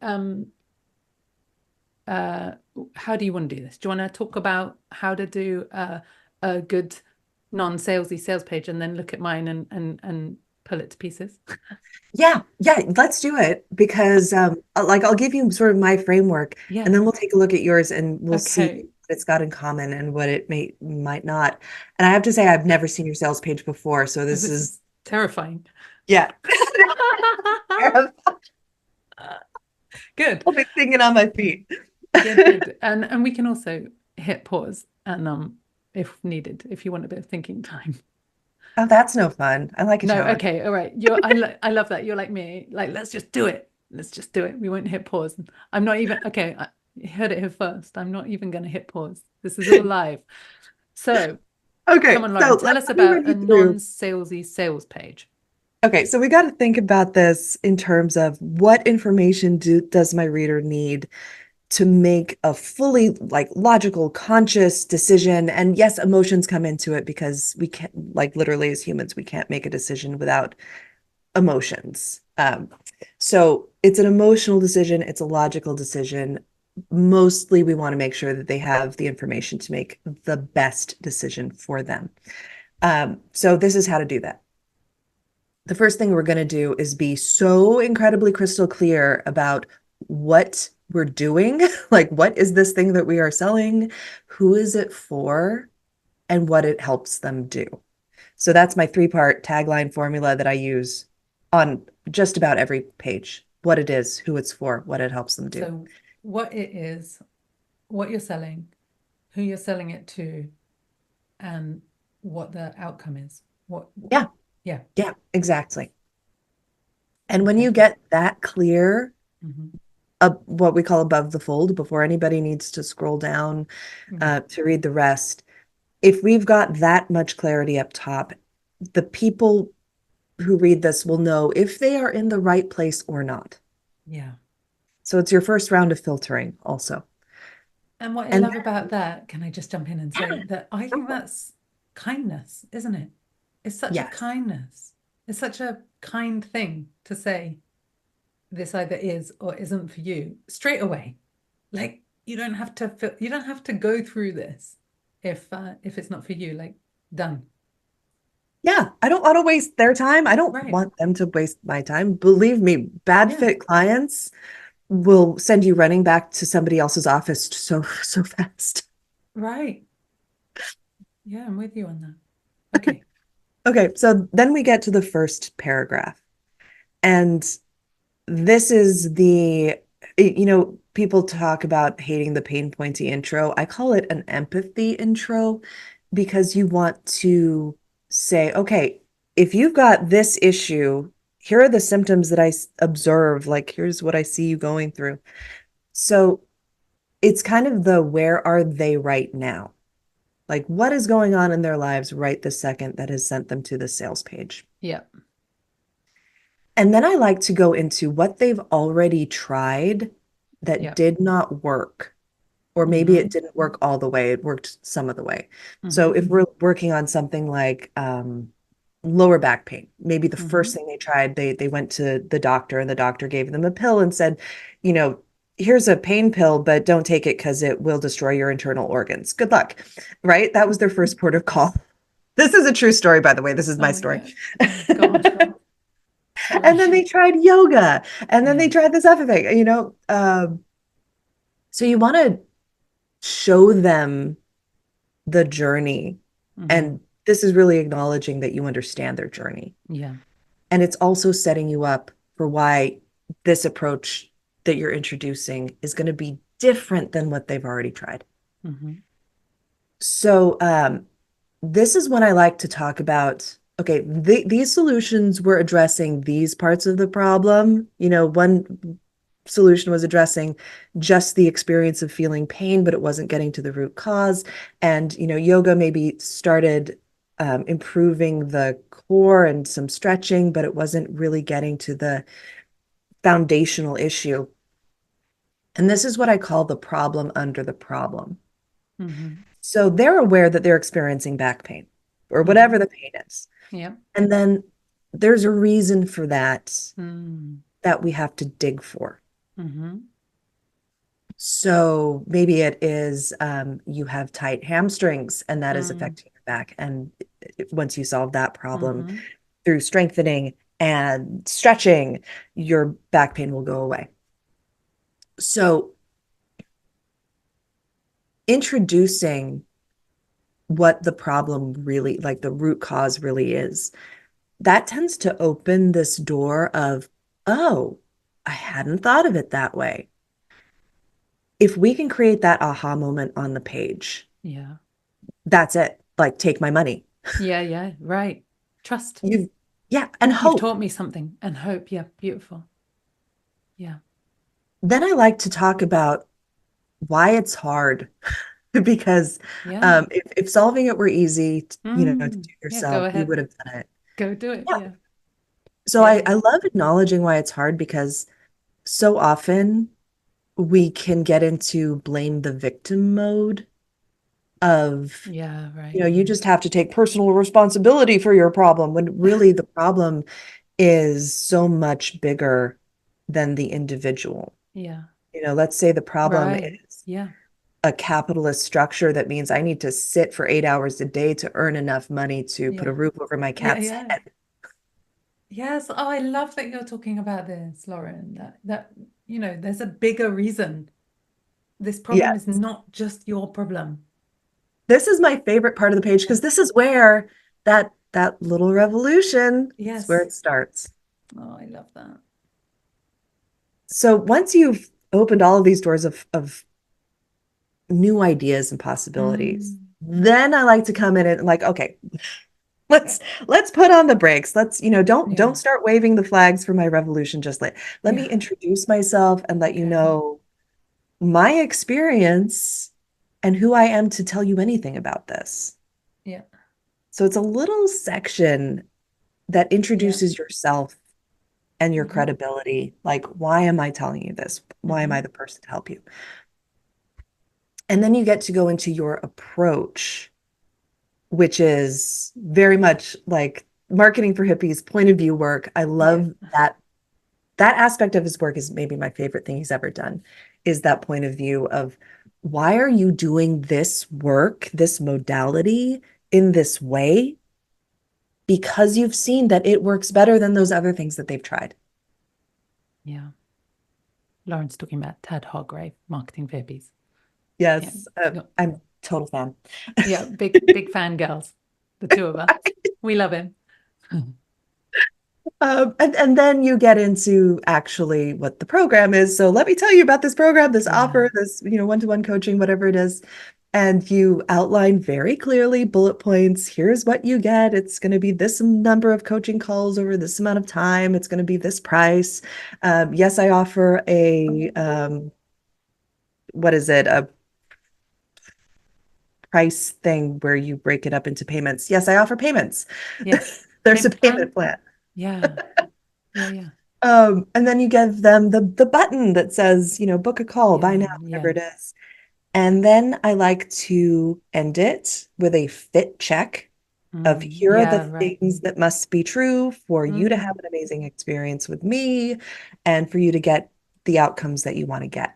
uh, how do you want to do this? Do you want to talk about how to do a good non-salesy sales page and then look at mine and pull it to pieces? Yeah, let's do it because like I'll give you sort of my framework Yeah. and then we'll take a look at yours and we'll see Okay. what it's got in common and what it might not. And I have to say I've never seen your sales page before, so Oh, this this is is terrifying. yeah. Good. I'll be thinking on my feet. Good, good. And we can also hit pause and if needed, if you want a bit of thinking time. Oh, that's no fun. I like a No, challenge. okay, all right. I love that. You're like me. Like, let's just do it. Let's just do it. We won't hit pause. I'm not even okay. I heard it here first. I'm not even going to hit pause. This is all live. So, come Okay, on, so Lauren, tell us let me run about a you through. non-salesy sales page. Okay, so we got to think about this in terms of what information does my reader need to make a fully like logical, conscious decision. And yes, emotions come into it because we can't, like literally as humans, we can't make a decision without emotions. So it's an emotional decision, it's a logical decision. Mostly we want to make sure that they have the information to make the best decision for them. So this is how to do that. The first thing we're going to do is be so incredibly crystal clear about what we're doing. Like, what is this thing that we are selling? Who is it for? And what it helps them do. So that's my three-part tagline formula that I use on just about every page. What it is, who it's for, what it helps them do. So what it is, what you're selling, who you're selling it to, and what the outcome is. Yeah. Yeah. Yeah, exactly. And when you get that clear, what we call above the fold, before anybody needs to scroll down to read the rest, if we've got that much clarity up top, the people who read this will know if they are in the right place or not. Yeah. So it's your first round of filtering also. And what I love about that, can I just jump in and say that I think that's kindness, isn't it? It's such a kindness. It's such a kind thing to say, this either is or isn't for you straight away. Like you don't have to go through this if it's not for you. Like done. Yeah, I don't want to waste their time. I don't want them to waste my time. Believe me, bad fit clients will send you running back to somebody else's office so fast. Right. Yeah, I'm with you on that. Okay. Okay, so then we get to the first paragraph. And this is people talk about hating the pain pointy intro. I call it an empathy intro because you want to say, okay, if you've got this issue, here are the symptoms that I observe. Like, here's what I see you going through. So it's kind of the where are they right now? Like, what is going on in their lives right this second that has sent them to the sales page? Yeah. And then I like to go into what they've already tried that did not work. Or maybe it didn't work all the way. It worked some of the way. So if we're working on something like lower back pain, maybe the first thing they tried, they went to the doctor and the doctor gave them a pill and said, here's a pain pill, but don't take it because it will destroy your internal organs. Good luck, right? That was their first port of call. This is a true story, by the way. This is my story. God. And then they tried yoga, and then they tried this other thing, so you want to show them the journey. And this is really acknowledging that you understand their journey. Yeah. And it's also setting you up for why this approach that you're introducing is going to be different than what they've already tried. So this is when I like to talk about, okay, these solutions were addressing these parts of the problem. One solution was addressing just the experience of feeling pain, but it wasn't getting to the root cause. And, yoga maybe started improving the core and some stretching, but it wasn't really getting to the foundational issue. And this is what I call the problem under the problem. So they're aware that they're experiencing back pain or whatever the pain is. Yeah. And then there's a reason for that that we have to dig for. So maybe it is you have tight hamstrings and that is affecting your back. And once you solve that problem through strengthening and stretching, your back pain will go away. So introducing what the problem really, like the root cause really is, that tends to open this door of, oh, I hadn't thought of it that way. If we can create that aha moment on the page, that's it. Like, take my money. Yeah. Right. Trust. And hope. You've taught me something. And hope. Yeah. Beautiful. Yeah. Then I like to talk about why it's hard. Because if solving it were easy, to do yourself, you would have done it. Go do it. Yeah. So Yeah, I yeah. love acknowledging why it's hard because so often we can get into blame the victim mode of, Yeah, right. you just have to take personal responsibility for your problem when really the problem is so much bigger than the individual. Yeah, Let's say the problem right. is Yeah, a capitalist structure that means I need to sit for 8 hours a day to earn enough money to put a yeah. roof over my Yeah, cat's yeah. head. Yes. Oh, I love that you're talking about this, Lauren. There's a bigger reason. This Yeah, problem is not just your problem. this is my favorite part of the page Yeah. because this is where that little revolution is where Yes. it starts. Oh, I love that. So once you've opened all of these doors of new ideas and possibilities, Mm, then I like to come in and like, okay, let's put on the brakes. Let's, don't yeah. start waving the flags for my revolution just let me Yeah. introduce myself and let you Okay. know my experience and who I am to tell you anything about this. Yeah. So it's a little section that Yeah. introduces yourself and your Mm-hmm. credibility. Like, why am I telling you this? Why am Mm-hmm. I the person to help you? And then you get to go into your approach, which is very much like marketing for hippies, point of view work. I Yeah. love that aspect of his work is maybe my favorite thing he's ever done, is that point of view of why are you doing this work, this modality in this way? Because you've seen that it works better than those other things that they've tried. Yeah. Lauren's talking about Tad Hargrave, marketing for hippies. Yeah. Yes, Yeah. I'm total fan. Yeah. Big fan girls, the two of us. We love him. And then you get into actually what the program is. So let me tell you about this program, this Yeah. offer, this, one-to-one coaching, whatever it is. And you outline very clearly bullet points. Here's what you get. It's going to be this number of coaching calls over this amount of time. It's going to be this price. Yes, I offer what is it? A price thing where you break it up into payments. Yes, I offer payments. Yes. There's a Payment plan. payment plan. Yeah. Yeah. Yeah. And then you give them the button that says, book a call, buy now, Yeah. whatever Yeah. it is. And then I like to end it with a fit check of here are the Yeah. Right. things that must be true for you to have Mm. an amazing experience with me and for you to get the outcomes that you want to get.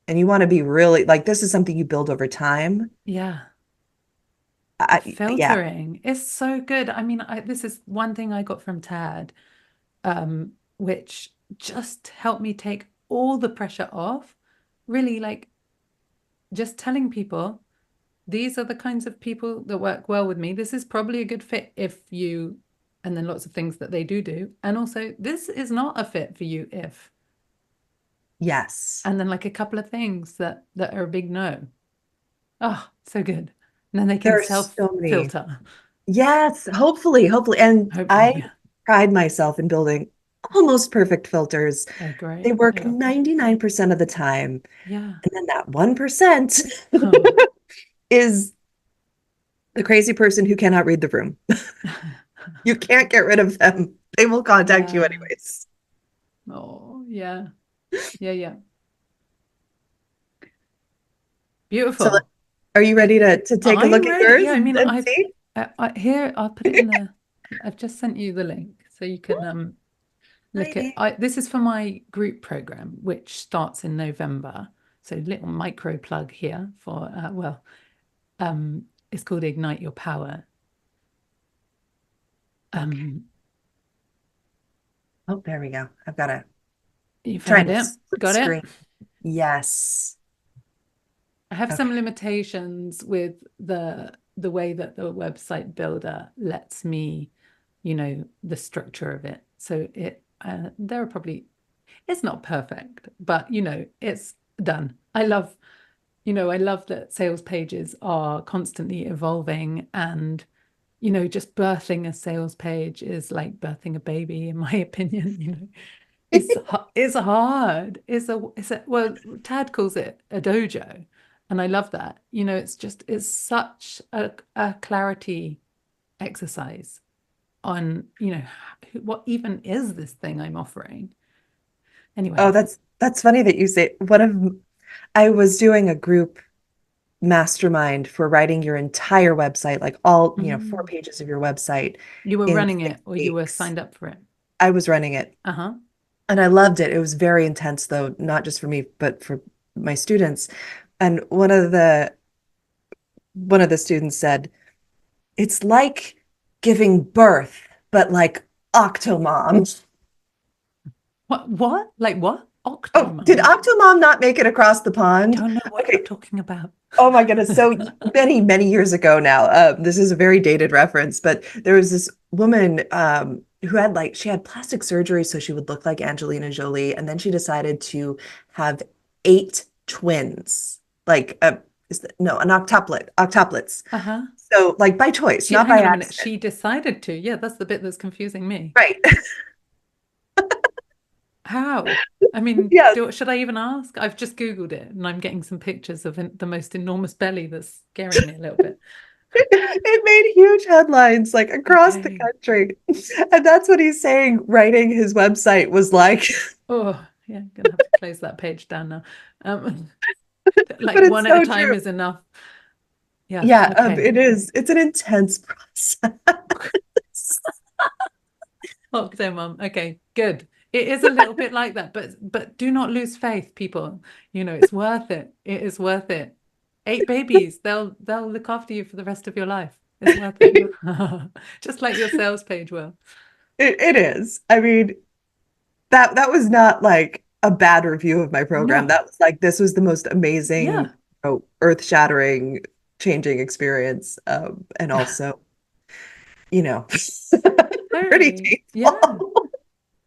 And you want to be really like this is something you build over time. Yeah. The Yeah. filtering is so good. I mean, this is one thing I got from Tad, which just helped me take all the pressure off. Really, like just telling people these are the kinds of people that work well with me. This is probably a good fit if you, and then lots of things that they do. And also, this is not a fit for you if, Yes. and then like a couple of things that are a big no. Oh, so good. And then they There can are so many. self-filter, Yes, hopefully. And hopefully. I Yeah. pride myself in building almost perfect filters. They're They great. work Yeah. 99% of the time. Yeah. And then that 1% Oh. is the crazy person who cannot read the room. You can't get rid of them. They will contact you Yeah. anyways. Oh, yeah. Yeah, yeah. So Beautiful. are you ready to take a look I'm at ready. yours Yeah, I mean, and see? here I'll put it in the. I've just sent you the link so you can look at. Alrighty. This is for my group program, which starts in November. So little micro plug here for it's called Ignite Your Power. Okay. Oh, there we go. I've got to You trying found to it? split Got it? screen. Yes. I have Okay. some limitations with the way that the website builder lets me, the structure of it. So there are probably it's not perfect, but it's done. I love that sales pages are constantly evolving and just birthing a sales page is like birthing a baby, in my opinion. It's hard. Well, Tad calls it a dojo, and I love that. It's such a clarity exercise. on, what even is this thing I'm offering? Anyway. Oh, that's funny that you say I was doing a group mastermind for writing your entire website, like all, 4 pages of your website You were in running it, 6 or you were weeks. signed up for it? I was running it Uh-huh. and I loved it. It was very intense though, not just for me, but for my students. And one of the students said, it's like giving birth, but like Octomom. What? Like what? Oh, did Octomom? Octomom not make it across the pond? Don't know what you're Okay. talking about. Oh my goodness. So many, many years ago now, this is a very dated reference, but there was this woman who had she had plastic surgery so she would look like Angelina Jolie. And then she decided to have 8 twins, no, an octuplets. Uh-huh. So by choice, not Hang by on a minute. accident. She decided to. Yeah, that's the bit that's confusing me. Right. How? I mean, Yes. should I even ask? I've just Googled it and I'm getting some pictures of the most enormous belly that's scaring me a little bit. It made huge headlines across the Okay. country. And that's what he's saying, writing his website was like. Oh, yeah, I'm gonna have to close that page down now. But it's One at a so time true. is enough. Yeah, Yeah, okay. it is. It's an intense process. Octo mum. Okay, good. It is a little bit like that, but do not lose faith, people. It's worth it. It is worth it. 8 babies, they'll look after you for the rest of your life. It's worth it. Just like your sales page will. It is. I mean, that was not a bad review of my program. No. That was this was the most amazing, Yeah. earth-shattering, changing experience. And also, you know, pretty Totally. Yeah. painful.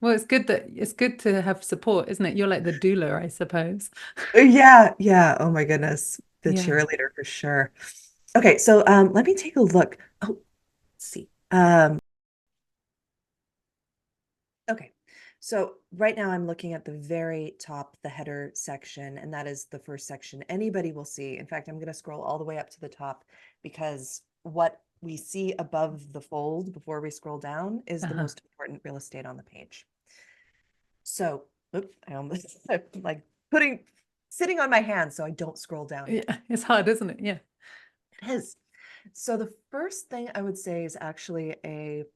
Well, it's good to have support, isn't it? You're like the doula, I suppose. Yeah, yeah. Oh my goodness. The Yeah. cheerleader for sure. Okay, so let me take a look. Oh, let's see. Okay. So right now I'm looking at the very top, the header section, and that is the first section anybody will see. In fact, I'm going to scroll all the way up to the top because what we see above the fold before we scroll down is the Uh-huh. most important real estate on the page. So, oops, I almost I'm sitting on my hands so I don't scroll down here. Yeah, it's hard, isn't it? Yeah. It is. So the first thing I would say is actually a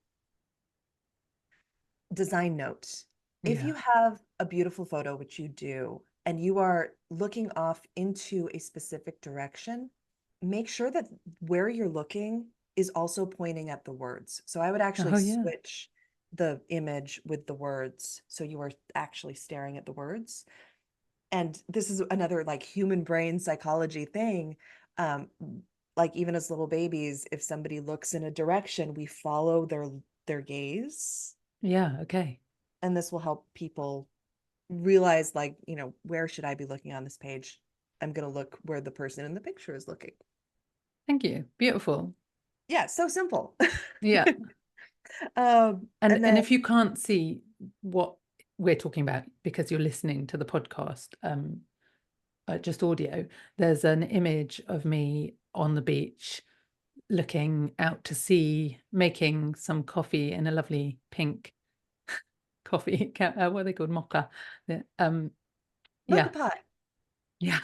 design note. If Yeah. you have a beautiful photo, which you do, and you are looking off into a specific direction, make sure that where you're looking is also pointing at the words. So I would actually Oh, yeah. switch the image with the words so you are actually staring at the words. And this is another human brain psychology thing. Um, even as little babies, if somebody looks in a direction, we follow their gaze, Yeah. Okay. and this will help people realize where should I be looking on this page? I'm going to look where the person in the picture is looking. Thank you. Beautiful. Yeah, so simple. Yeah. And And then if you can't see what we're talking about because you're listening to the podcast, just audio, there's an image of me on the beach looking out to sea, making some coffee in a lovely pink coffee, what are they called? Mocha. mocha Yeah, pie. yeah,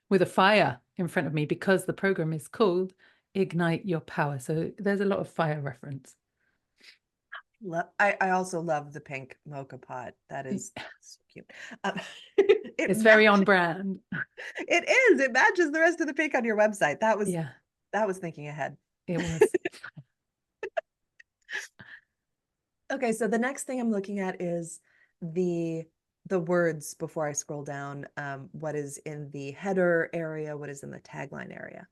with a fire in front of me because the program is called Ignite Your Power. So there's a lot of fire reference. I also love the pink mocha pot. That is so cute. It's very on brand. It is. It matches the rest of the pink on your website. Yeah, That was thinking ahead. it was. Okay, so the next thing I'm looking at is the words before I scroll down. What is in the header area? What is in the tagline area?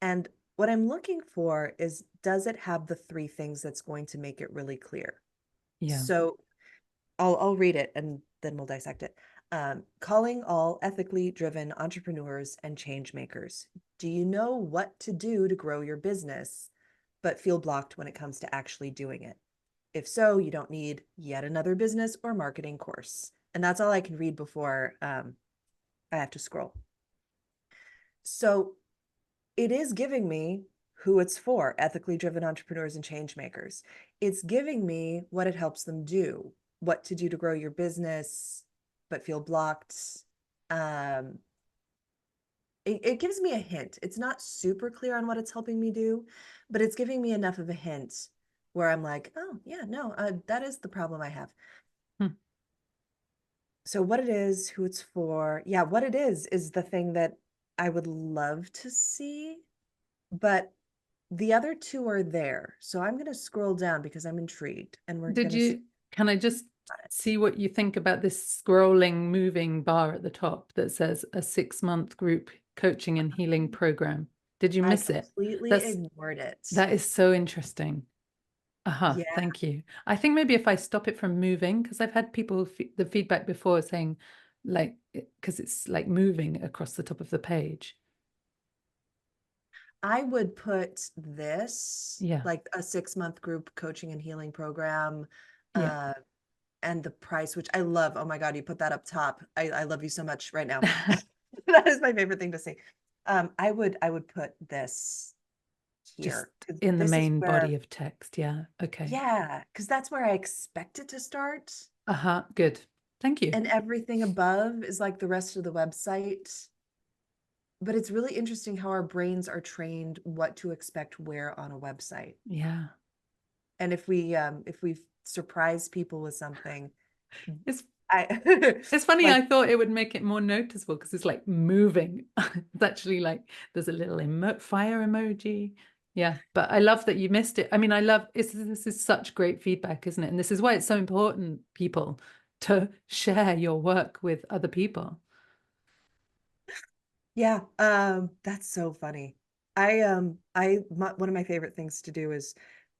And what I'm looking for is, does it have the 3 things that's going to make it really clear? Yeah. So I'll read it and then we'll dissect it. Calling all ethically driven entrepreneurs and change makers. Do you know what to do to grow your business, but feel blocked when it comes to actually doing it? If so, you don't need yet another business or marketing course. And that's all I can read before I have to scroll. So it is giving me, who it's for, ethically driven entrepreneurs and change makers. It's giving me what it helps them do, what to do to grow your business, but feel blocked. Um, it gives me a hint. It's not super clear on what it's helping me do, but it's giving me enough of a hint where I'm like, oh, yeah, no, that is the problem I have. Hmm. So what it is, who it's for, yeah, what it is the thing that I would love to see, but the other two are there. So I'm going to scroll down because I'm intrigued and we're going Did to see. you, can I just see what you think about this scrolling, moving bar at the top that says a 6-month group coaching and healing program? Did you I miss it? completely ignored it. That is so interesting. Yeah, Thank you. I think maybe if I stop it from moving, because I've had people, the feedback before saying like, because it's like moving across the top of the page. I would put this Yeah. like a 6-month group coaching and healing program, Yeah. uh, and the price, which I love. Oh my God, you put that up top. I love you so much right now. That is my favorite thing to say. I would put this Just here because in the this is main where, body of text. Yeah. Okay. yeah, because that's where I expect it to start. Good. Thank you. And everything above is like the rest of the website. But it's really interesting how our brains are trained what to expect where on a website. Yeah. And if we surprise people with something, It's I it's funny, like, I thought it would make it more noticeable because it's like moving. It's actually like there's a little fire emoji. Yeah, but I love that you missed it. I mean, I love this is such great feedback, isn't it? And this is why it's so important, people, to share your work with other people. yeah, that's so funny. One of my favorite things to do is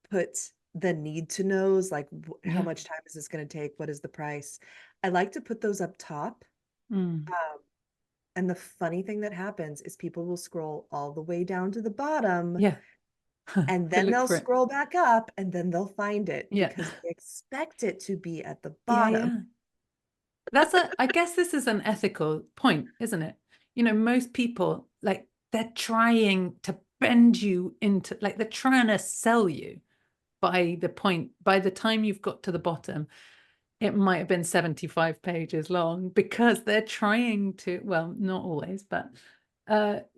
put the need to knows, like how Yeah. much time is this going to take? What is the price? I like to put those up top. Mm. Um, and the funny thing that happens is people will scroll all the way down to the bottom Yeah. and To then look they'll for it. scroll back up and then they'll find it Yeah. because they expect it to be at the Yeah, bottom. yeah. I guess this is an ethical point, isn't it? You know, most people like they're trying to bend you into like they're trying to sell you by the time you've got to the bottom, it might have been 75 pages long because they're trying to, well, not always, but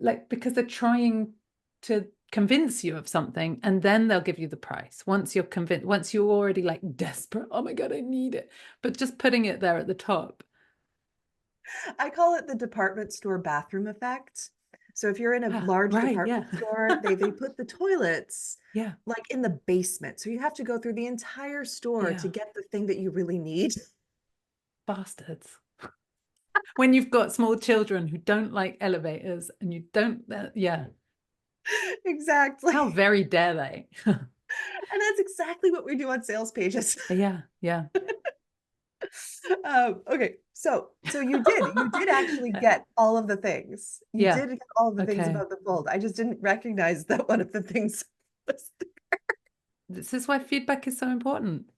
like because they're trying to convince you of something and then they'll give you the price once you're convinced, once you're already like desperate, oh my God, I need it. But just putting it there at the top. I call it the department store bathroom effect. So if you're in a large Right, yeah. department store, they put the toilets Yeah, like in the basement. So you have to go through the entire store to yeah. get the thing that you really need. Bastards. When you've got small children who don't like elevators and you don't, yeah. Exactly. How very dare they? And that's exactly what we do on sales pages. Yeah, yeah. Okay, so you did actually get all of the things. You Yeah. did get all of the things Okay. about the fold. I just didn't recognize that one of the things was. This is why feedback is so important.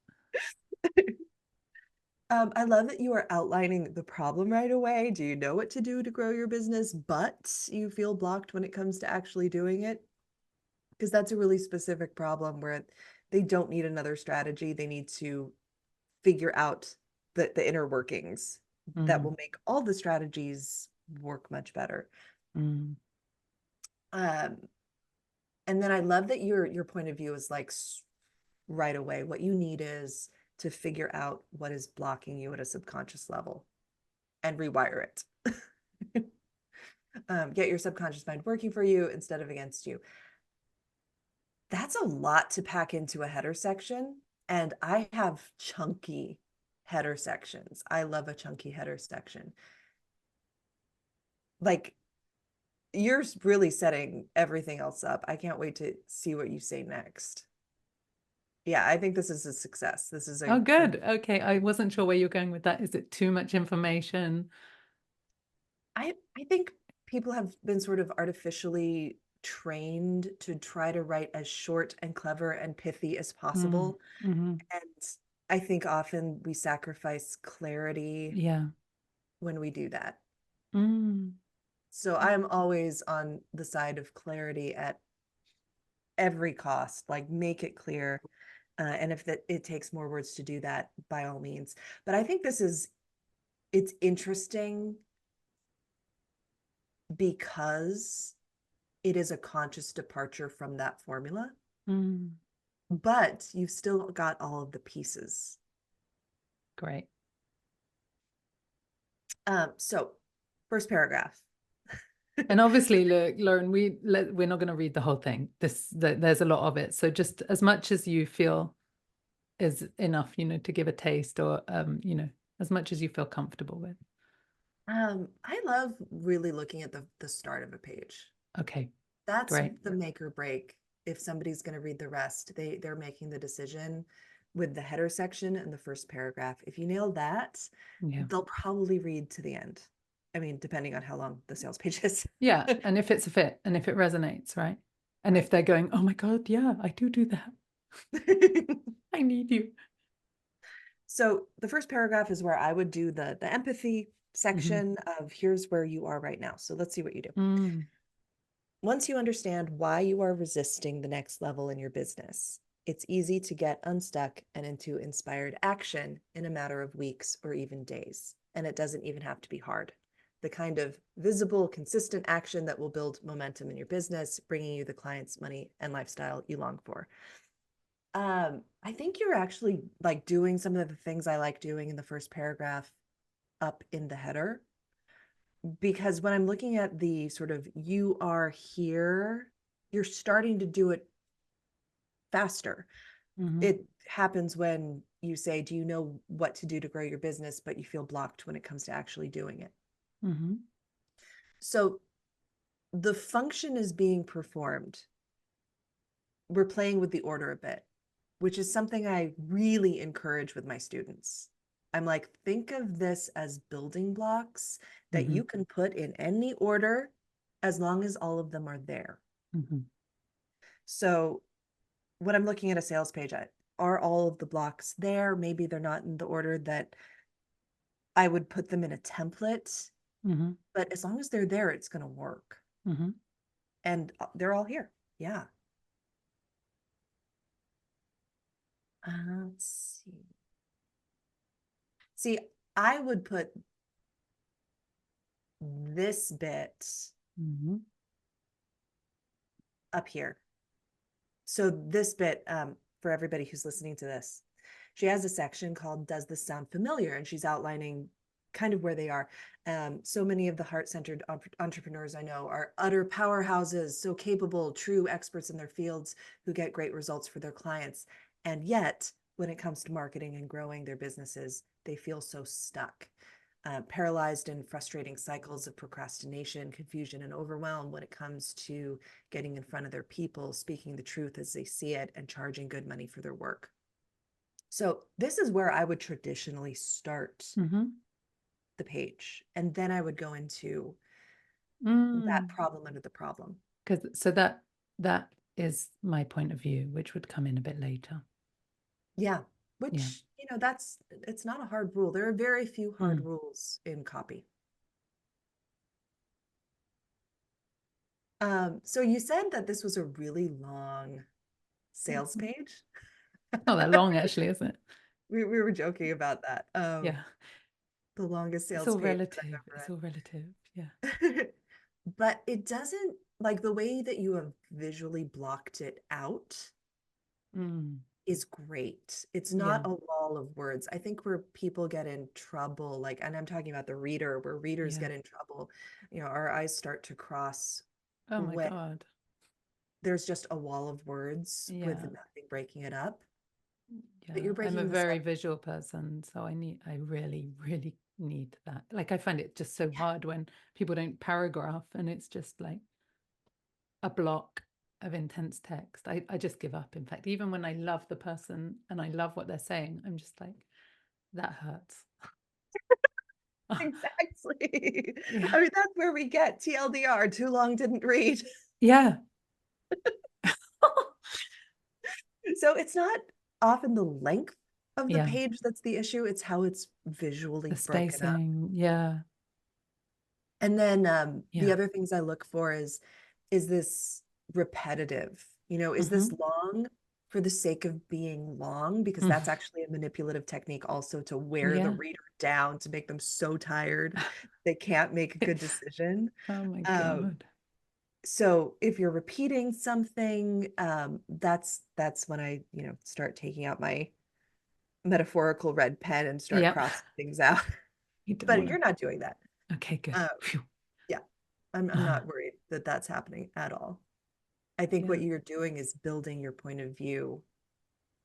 I love that you are outlining the problem right away. Do you know what to do to grow your business, but you feel blocked when it comes to actually doing it? Because that's a really specific problem where they don't need another strategy. They need to figure out the inner workings that will Mm, make all the strategies work much better. mm, Um, and then I love that your point of view is like right away. What you need is to figure out what is blocking you at a subconscious level and rewire it. Get your subconscious mind working for you instead of against you. That's a lot to pack into a header section. And I have chunky header sections. I love a chunky header section. Like you're really setting everything else up. I can't wait to see what you say next. Yeah, I think this is a success. This is oh, a good. Okay. I wasn't sure where you're going with that. Is it too much information? I think people have been sort of artificially trained to try to write as short and clever and pithy as Mm, possible. hmm. And I think often we sacrifice clarity Yeah. when we do that. Mm. So I'm always on the side of clarity at every cost, like make it clear. And if that it takes more words to do that, by all means. But I think it's interesting because it is a conscious departure from that formula, but you've still got all of the pieces. Great. So first paragraph. And obviously, look, Lauren, we're not going to read the whole thing. There's a lot of it. So just as much as you feel is enough, to give a taste, or as much as you feel comfortable with. I love really looking at the start of a page. Okay. That's great. The make or break. If somebody's going to read the rest, they're making the decision with the header section and the first paragraph. If you nail that, they'll probably read to the end. I mean, depending on how long the sales page is. Yeah. And if it's a fit and if it resonates, right? And if they're going, oh my God, yeah, I do that. I need you. So the first paragraph is where I would do the empathy section of here's where you are right now. So let's see what you do. Once you understand why you are resisting the next level in your business, it's easy to get unstuck and into inspired action in a matter of weeks or even days. And it doesn't even have to be hard. The kind of visible, consistent action that will build momentum in your business, bringing you the clients, money, and lifestyle you long for. I think you're actually like doing some of the things I like doing in the first paragraph up in the header. Because when I'm looking at the sort of you are here, you're starting to do it faster. It happens when you say, do you know what to do to grow your business, but you feel blocked when it comes to actually doing it. So the function is being performed. We're playing with the order a bit, which is something I really encourage with my students. I'm like, think of this as building blocks that you can put in any order as long as all of them are there. So when I'm looking at a sales page, are all of the blocks there? Maybe they're not in the order that I would put them in a template, but as long as they're there, it's going to work. And they're all here. Yeah. Let's see. See, I would put this bit up here. So this bit, for everybody who's listening to this, she has a section called Does This Sound Familiar? And she's outlining kind of where they are. So many of the heart-centered entrepreneurs I know are utter powerhouses, so capable, true experts in their fields who get great results for their clients. And yet, when it comes to marketing and growing their businesses, they feel so stuck, paralyzed in frustrating cycles of procrastination, confusion, and overwhelm when it comes to getting in front of their people, speaking the truth as they see it, and charging good money for their work. So this is where I would traditionally start the page. And then I would go into that problem under the problem. So that is my point of view, which would come in a bit later. Yeah. Which, it's not a hard rule. There are very few hard rules in copy. So you said that this was a really long sales page. Not that long, actually, isn't it? We were joking about that. Yeah. The longest sales It's all page relative. It's all relative. Yeah. But it doesn't, like the way that you have visually blocked it out is great. It's not a wall of words. I think where people get in trouble, like, and I'm talking about the reader, where readers get in trouble, our eyes start to cross. Oh my God. There's just a wall of words with nothing breaking it up. Yeah, I'm a very visual person, so I really, really need that. Like, I find it just so hard when people don't paragraph and it's just like a block of intense text. I just give up. In fact, even when I love the person and I love what they're saying, I'm just like, that hurts. Exactly. Yeah. I mean, that's where we get TLDR, too long, didn't read. Yeah. So it's not often the length of the page that's the issue. It's how it's visually broken up. Yeah. And then the other things I look for is this repetitive? Is this long for the sake of being long? Because that's actually a manipulative technique also, to wear the Yeah. reader down, to make them so tired they can't make a good decision. Oh my Um, God. so if you're repeating something, that's when I, start taking out my metaphorical red pen and start Yep. crossing things out. You don't But want you're to. not doing that. Okay, good. Um, Phew. yeah, I'm not worried that that's happening at all. I think Yeah. what you're doing is building your point of view,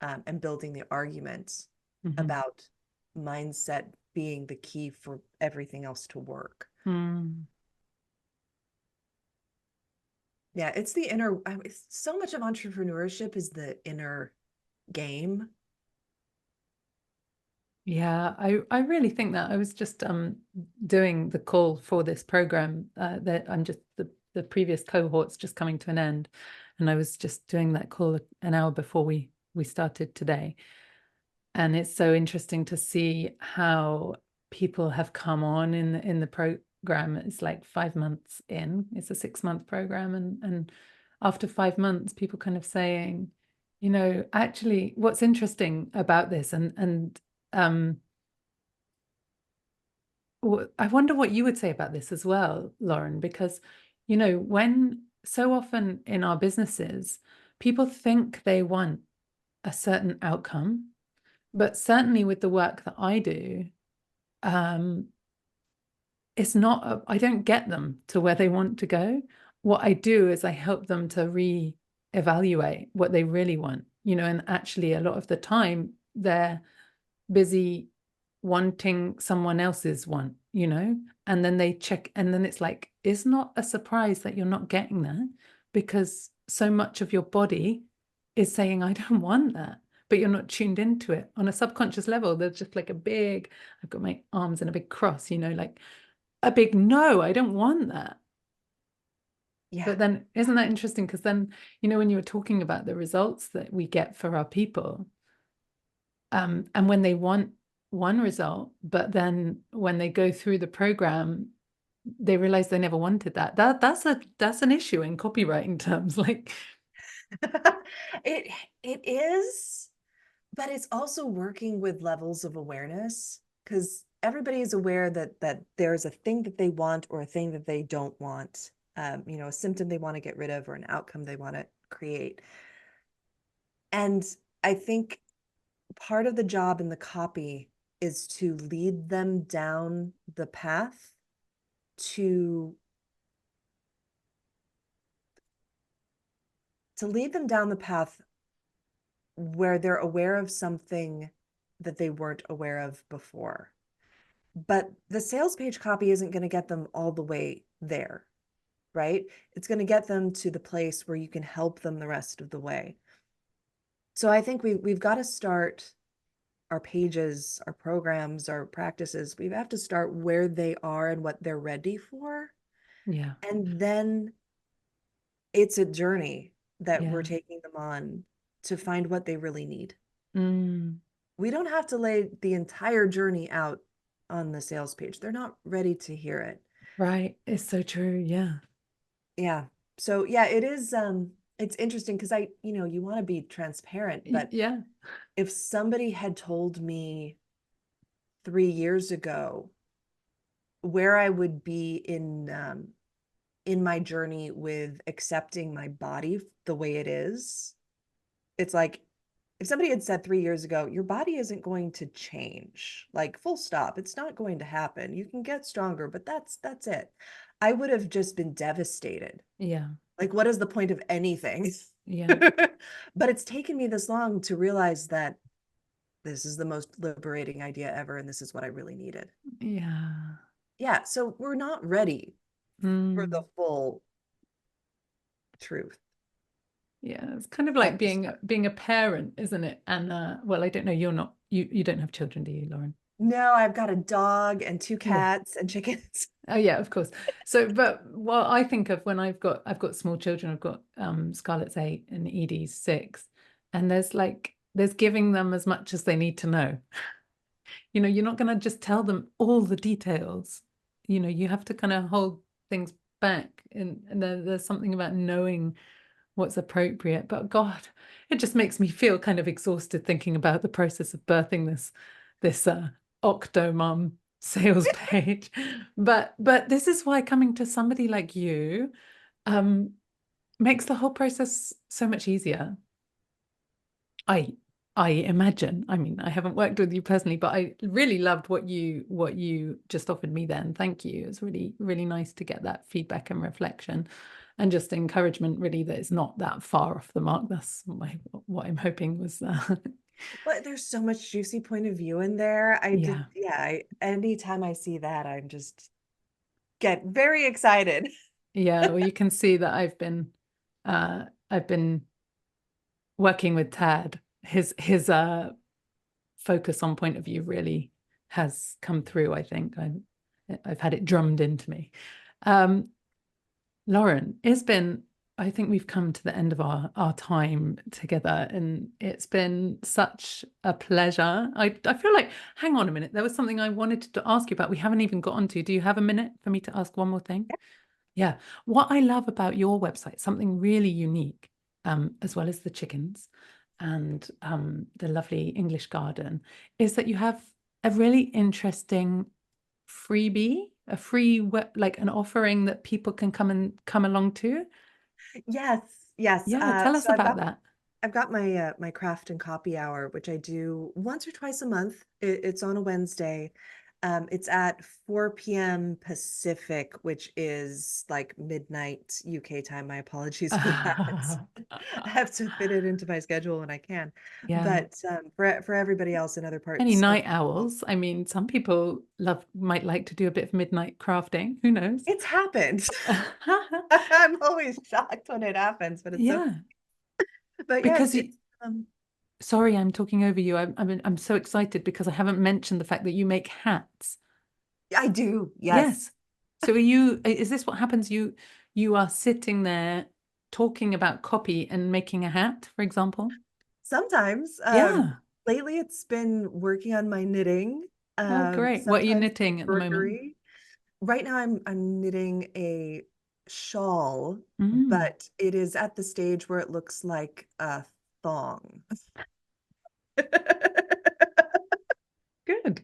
and building the argument Hmm. about mindset being the key for everything else to work. Mm. Yeah, it's the inner, so much of entrepreneurship is the inner game. Yeah, I really think that. I was just doing the call for this program that I'm just the previous cohort's just coming to an end, and I was just doing that call an hour before we started today. And it's so interesting to see how people have come on in the program. It's like 5 months in. It's a 6-month program, and after 5 months, people kind of saying, actually, what's interesting about this, and um, I wonder what you would say about this as well, Lauren, because, when so often in our businesses, people think they want a certain outcome, but certainly with the work that I do, um, it's not, I don't get them to where they want to go. What I do is I help them to re-evaluate what they really want, and actually a lot of the time they're busy wanting someone else's want, and then they check, and then it's like, it's not a surprise that you're not getting that, because so much of your body is saying, I don't want that, but you're not tuned into it on a subconscious level. There's just like I've got my arms in a big cross, like a big no, I don't want that. Yeah. But then isn't that interesting? Because then, when you were talking about the results that we get for our people, and when they want one result, but then when they go through the program, they realize they never wanted that. That's an issue in copywriting terms. Like, it it is, but it's also working with levels of awareness, because everybody is aware that there's a thing that they want or a thing that they don't want, a symptom they want to get rid of or an outcome they want to create. And I think part of the job in the copy is to lead them down the path to lead them down the path where they're aware of something that they weren't aware of before. But the sales page copy isn't going to get them all the way there, right? It's going to get them to the place where you can help them the rest of the way. So I think we've got to start our pages, our programs, our practices. We have to start where they are and what they're ready for. yeah, And then it's a journey that we're yeah. taking them on to find what they really need. Mm, We don't have to lay the entire journey out on the sales page. They're not ready to hear it. right. It's so true. Yeah. Yeah. So yeah, it is it's interesting because you want to be transparent, but Yeah. if somebody had told me 3 years ago where I would be in my journey with accepting my body the way it is, it's like, if somebody had said 3 years ago, your body isn't going to change, like full stop, it's not going to happen. You can get stronger, but that's it. I would have just been devastated. Yeah. Like, what is the point of anything? Yeah. But it's taken me this long to realize that this is the most liberating idea ever, and this is what I really needed. Yeah. Yeah, so we're not ready for the Mm. full truth. Yeah, it's kind of But like being a parent, isn't it? And well, I don't know, you don't have children, do you, Lauren? no, I've got a dog and two Yeah. cats and chickens. Oh yeah, of course. So, but what I think of when I've got small children, I've got Scarlett's 8 and Edie's 6, and there's giving them as much as they need to know. You're not going to just tell them all the details. You have to kind of hold things back, and there's something about knowing what's appropriate. But God, it just makes me feel kind of exhausted thinking about the process of birthing this Octomum sales page. But this is why coming to somebody like you um makes the whole process so much easier. I I imagine. I mean, I haven't worked with you personally, but I really loved what you just offered me then. Thank you. It's really, really nice to get that feedback and reflection and just encouragement, really, that it's not that far off the mark. That's what I'm hoping was But there's so much juicy point of view in there. yeah. Anytime I see that, I'm just get very excited. Yeah. Well, you can see that I've been working with Tad. His focus on point of view really has come through, I think. I've had it drummed into me. Um, Lauren, I think we've come to the end of our time together, and it's been such a pleasure. I feel like, hang on a minute, there was something I wanted to ask you about. We haven't even got onto. Do you have a minute for me to ask one more thing? Yeah. What I love about your website, something really unique, as well as the chickens and the lovely English garden, is that you have a really interesting freebie, like an offering that people can come along to. Yes, yes. Yeah, tell us So about that. I've got my my craft and copy hour, which I do once or twice a month. It's on a Wednesday. It's at 4 p.m. Pacific, which is like midnight UK time. My apologies for that. I have to fit it into my schedule when I can. Yeah. But for everybody else in other Any parts of night the world, owls? I mean, some people might like to do a bit of midnight crafting. Who knows? it's happened. I'm always shocked when it happens, but it's so. Yeah, But yeah, because it's sorry, I'm talking over you. I'm so excited because I haven't mentioned the fact that you make hats. I do. Yes. Yes. So is this what happens? You are sitting there talking about copy and making a hat, for example? Sometimes. Yeah. Lately it's been working on my knitting. Oh, great. What are you Sometimes knitting at the moment? embroidery. Right now I'm knitting a shawl, Mm, but it is at the stage where it looks like a thong. good.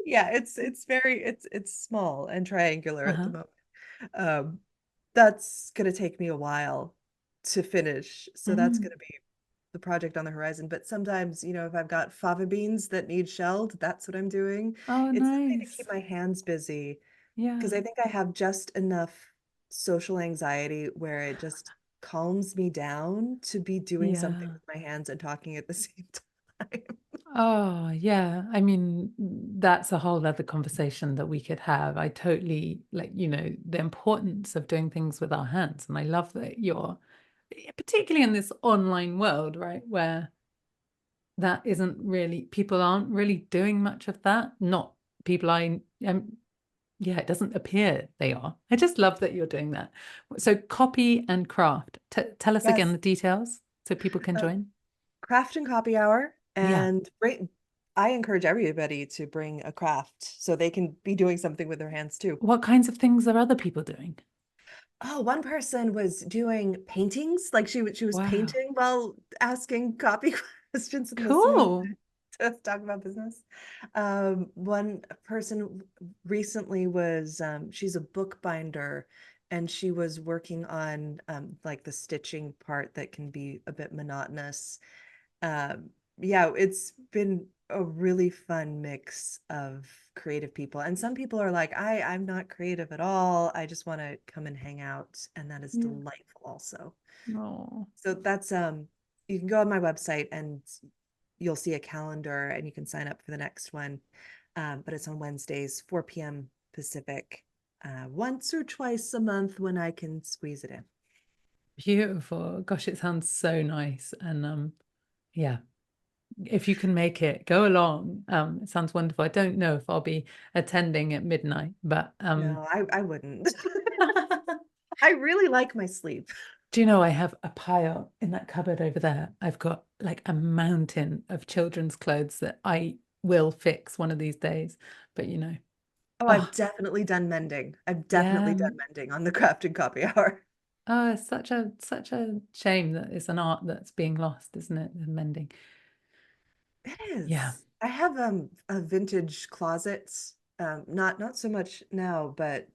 Yeah, it's small and triangular at the Uh-huh. moment. Um, that's gonna take me a while to finish, so that's Mm. gonna be the project on the horizon. But sometimes, if I've got fava beans that need shelled, that's what I'm doing. Oh, It's something to nice. keep my hands busy because Yeah. I think I have just enough social anxiety where it just calms me down to be doing something Yeah. with my hands and talking at the same time. Oh, yeah. I mean, that's a whole other conversation that we could have. I totally like, the importance of doing things with our hands. And I love that particularly in this online world, right, where that isn't really, people aren't really doing much of that. Not people yeah, it doesn't appear they are. I just love that you're doing that. So copy and craft. Tell us again Yes. the details so people can Uh, join. Craft and copy hour, Yeah. and I encourage everybody to bring a craft so they can be doing something with their hands too. What kinds of things are other people doing? Oh, one person was doing paintings, like she was Wow. painting while asking copy questions and listening Cool. to us talk about business. One person recently was she's a bookbinder and she was working on like the stitching part that can be a bit monotonous. Yeah, it's been a really fun mix of creative people. And some people are like, I'm not creative at all. I just want to come and hang out. And that is Yeah. delightful also. Oh, So that's you can go on my website and you'll see a calendar and you can sign up for the next one. But it's on Wednesdays, 4 p.m. Pacific, once or twice a month when I can squeeze it in. beautiful. Gosh, it sounds so nice. And yeah, if you can make it, go along. It sounds wonderful. I don't know if I'll be attending at midnight, but No, I wouldn't. I really like my sleep. do you know I have a pile in that cupboard over there? I've got like a mountain of children's clothes that I will fix one of these days. But Oh, I've oh definitely done mending. I've definitely yeah, done mending on the craft and copy hour. Oh, it's such a shame that it's an art that's being lost, isn't it? The mending. It Yeah. is. I have a vintage closet. Not so much now, but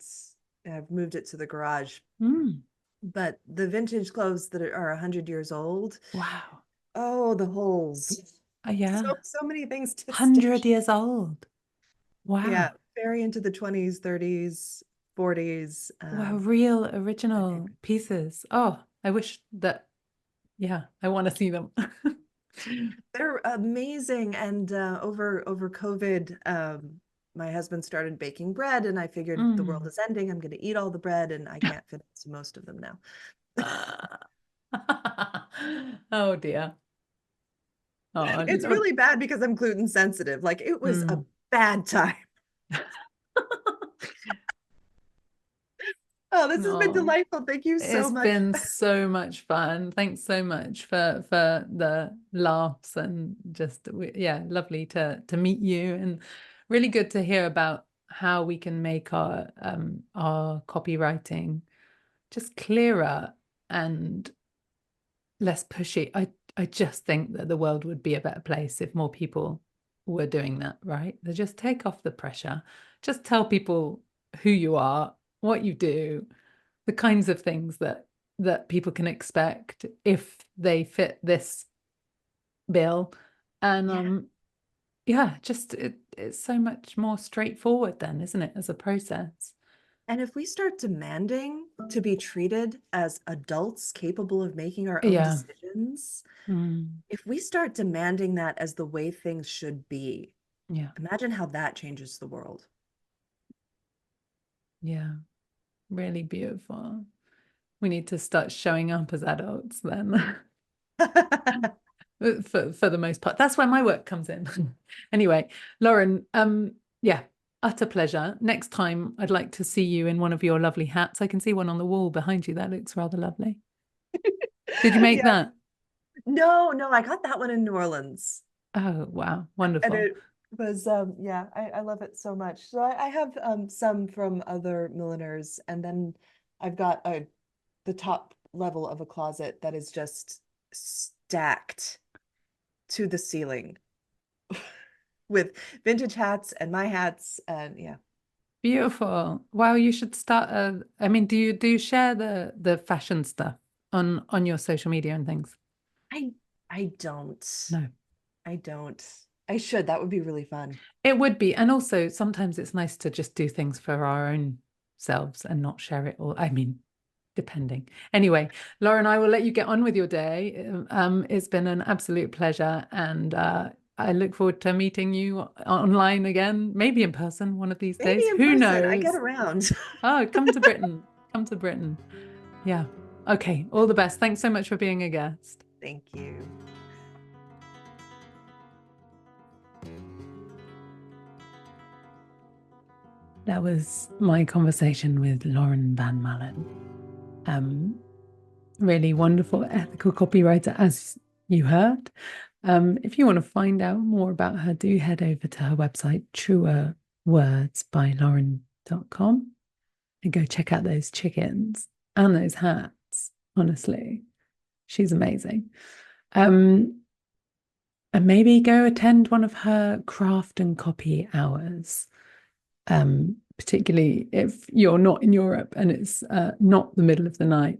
I've moved it to the garage. Mm, But the vintage clothes that are 100 years old, wow. oh, the holes. Yeah. So many things to 100 stitch. years old. Yeah, Wow. very into the 20s, 30s, 40s. Wow. Real My original favorite. pieces. Oh, I wish that, yeah, I want to see them. They're amazing. And over COVID, my husband started baking bread, and I figured the world Mm. is ending. I'm going to eat all the bread, and I can't fit into most of them now. Oh dear. Oh, It's really bad because I'm gluten sensitive. Like it was a mm. bad time. Oh, this has been Oh, delightful. Thank you so it's much. been so much fun. Thanks so much for the laughs and just yeah, lovely to meet you and really good to hear about how we can make our copywriting just clearer and less pushy. I just think that the world would be a better place if more people were doing that, right? They just take off the pressure. Just tell people who you are, what you do, the kinds of things that people can expect if they fit this bill. And Yeah. yeah, just it's so much more straightforward then, isn't it, as a process? And if we start demanding to be treated as adults capable of making our own Yeah. decisions, Mm, if we start demanding that as the way things should be, yeah. imagine how that changes the world. Yeah. Really beautiful. We need to start showing up as adults then. For the most part. That's where my work comes in. Anyway, Lauren, yeah, utter pleasure. Next time I'd like to see you in one of your lovely hats. I can see one on the wall behind you. That looks rather lovely. Did you make Yeah. that? No, I got that one in New Orleans. Oh, wow. And Wonderful. it was yeah, I love it so much. So I have some from other milliners, and then I've got the top level of a closet that is just stacked to the ceiling with vintage hats and my hats, and yeah. Beautiful. Wow, you should start I mean, do you share the fashion stuff on your social media and things? I I don't. No. I don't. I should. That would be really fun. It would be. And also sometimes it's nice to just do things for our own selves and not share it all. I mean, depending. Anyway, Lauren, I will let you get on with your day. It's been an absolute pleasure. And I look forward to meeting you online again, maybe in person one of these Maybe days. in Who person. I get knows? around. Oh, come to Britain. Come to Britain. Yeah. Okay. All the best. Thanks so much for being a guest. Thank you. That was my conversation with Lauren Van Malen. Really wonderful ethical copywriter, as you heard. If you want to find out more about her, do head over to her website, truerwordsbylauren.com, and go check out those chickens and those hats. Honestly, she's amazing. And maybe go attend one of her craft and copy hours, particularly if you're not in Europe and it's not the middle of the night,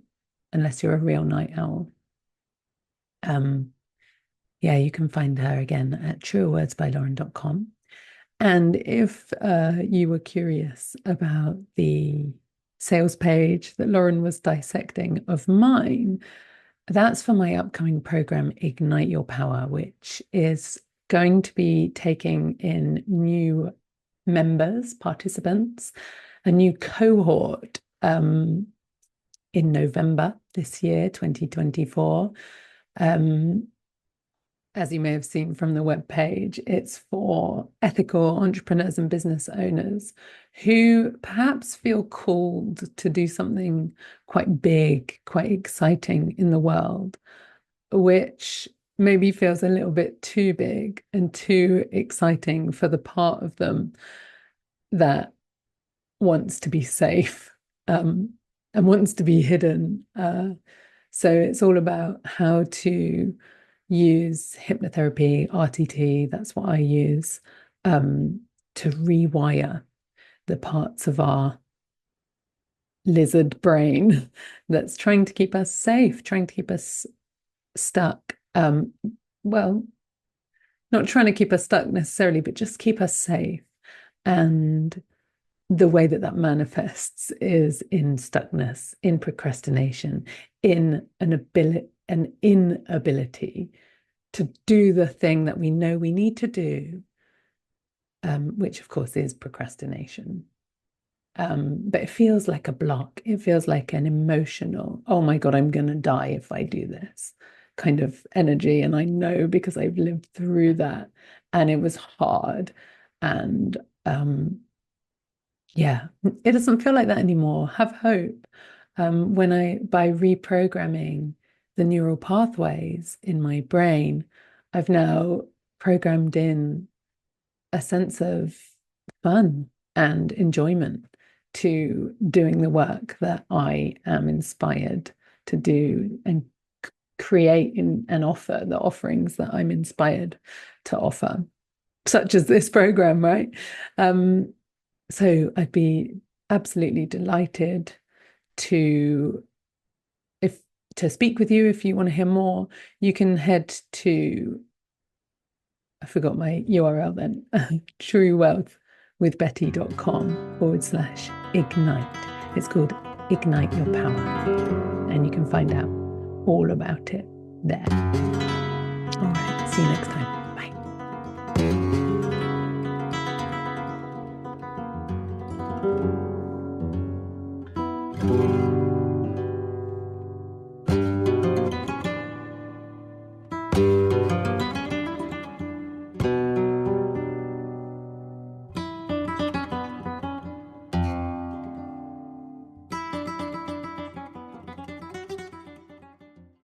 unless you're a real night owl. Yeah, you can find her again at truerwordsbylauren.com. And if you were curious about the sales page that Lauren was dissecting of mine, that's for my upcoming program, Ignite Your Power, which is going to be taking in new members, participants, a new cohort in November this year, 2024. As you may have seen from the webpage, it's for ethical entrepreneurs and business owners who perhaps feel called to do something quite big, quite exciting in the world, which maybe feels a little bit too big and too exciting for the part of them that wants to be safe. and wants to be hidden. So it's all about how to use hypnotherapy, RTT, that's what I use, to rewire the parts of our lizard brain that's trying to keep us safe, trying to keep us stuck. Well, not trying to keep us stuck necessarily, but just keep us safe. And the way that that manifests is in stuckness, in procrastination, in an inability to do the thing that we know we need to do, which of course is procrastination. But it feels like a block. It feels like an emotional, oh my God, I'm going to die if I do this kind of energy. And I know because I've lived through that and it was hard. And yeah, it doesn't feel like that anymore. Have hope. By reprogramming the neural pathways in my brain, I've now programmed in a sense of fun and enjoyment to doing the work that I am inspired to do and create and offer the offerings that I'm inspired to offer, such as this program, right? So I'd be absolutely delighted to speak with you. If you want to hear more, you can head to, I forgot my URL then, truewealthwithbetty.com/ignite. It's called Ignite Your Power, and you can find out all about it there. All right, see you next time.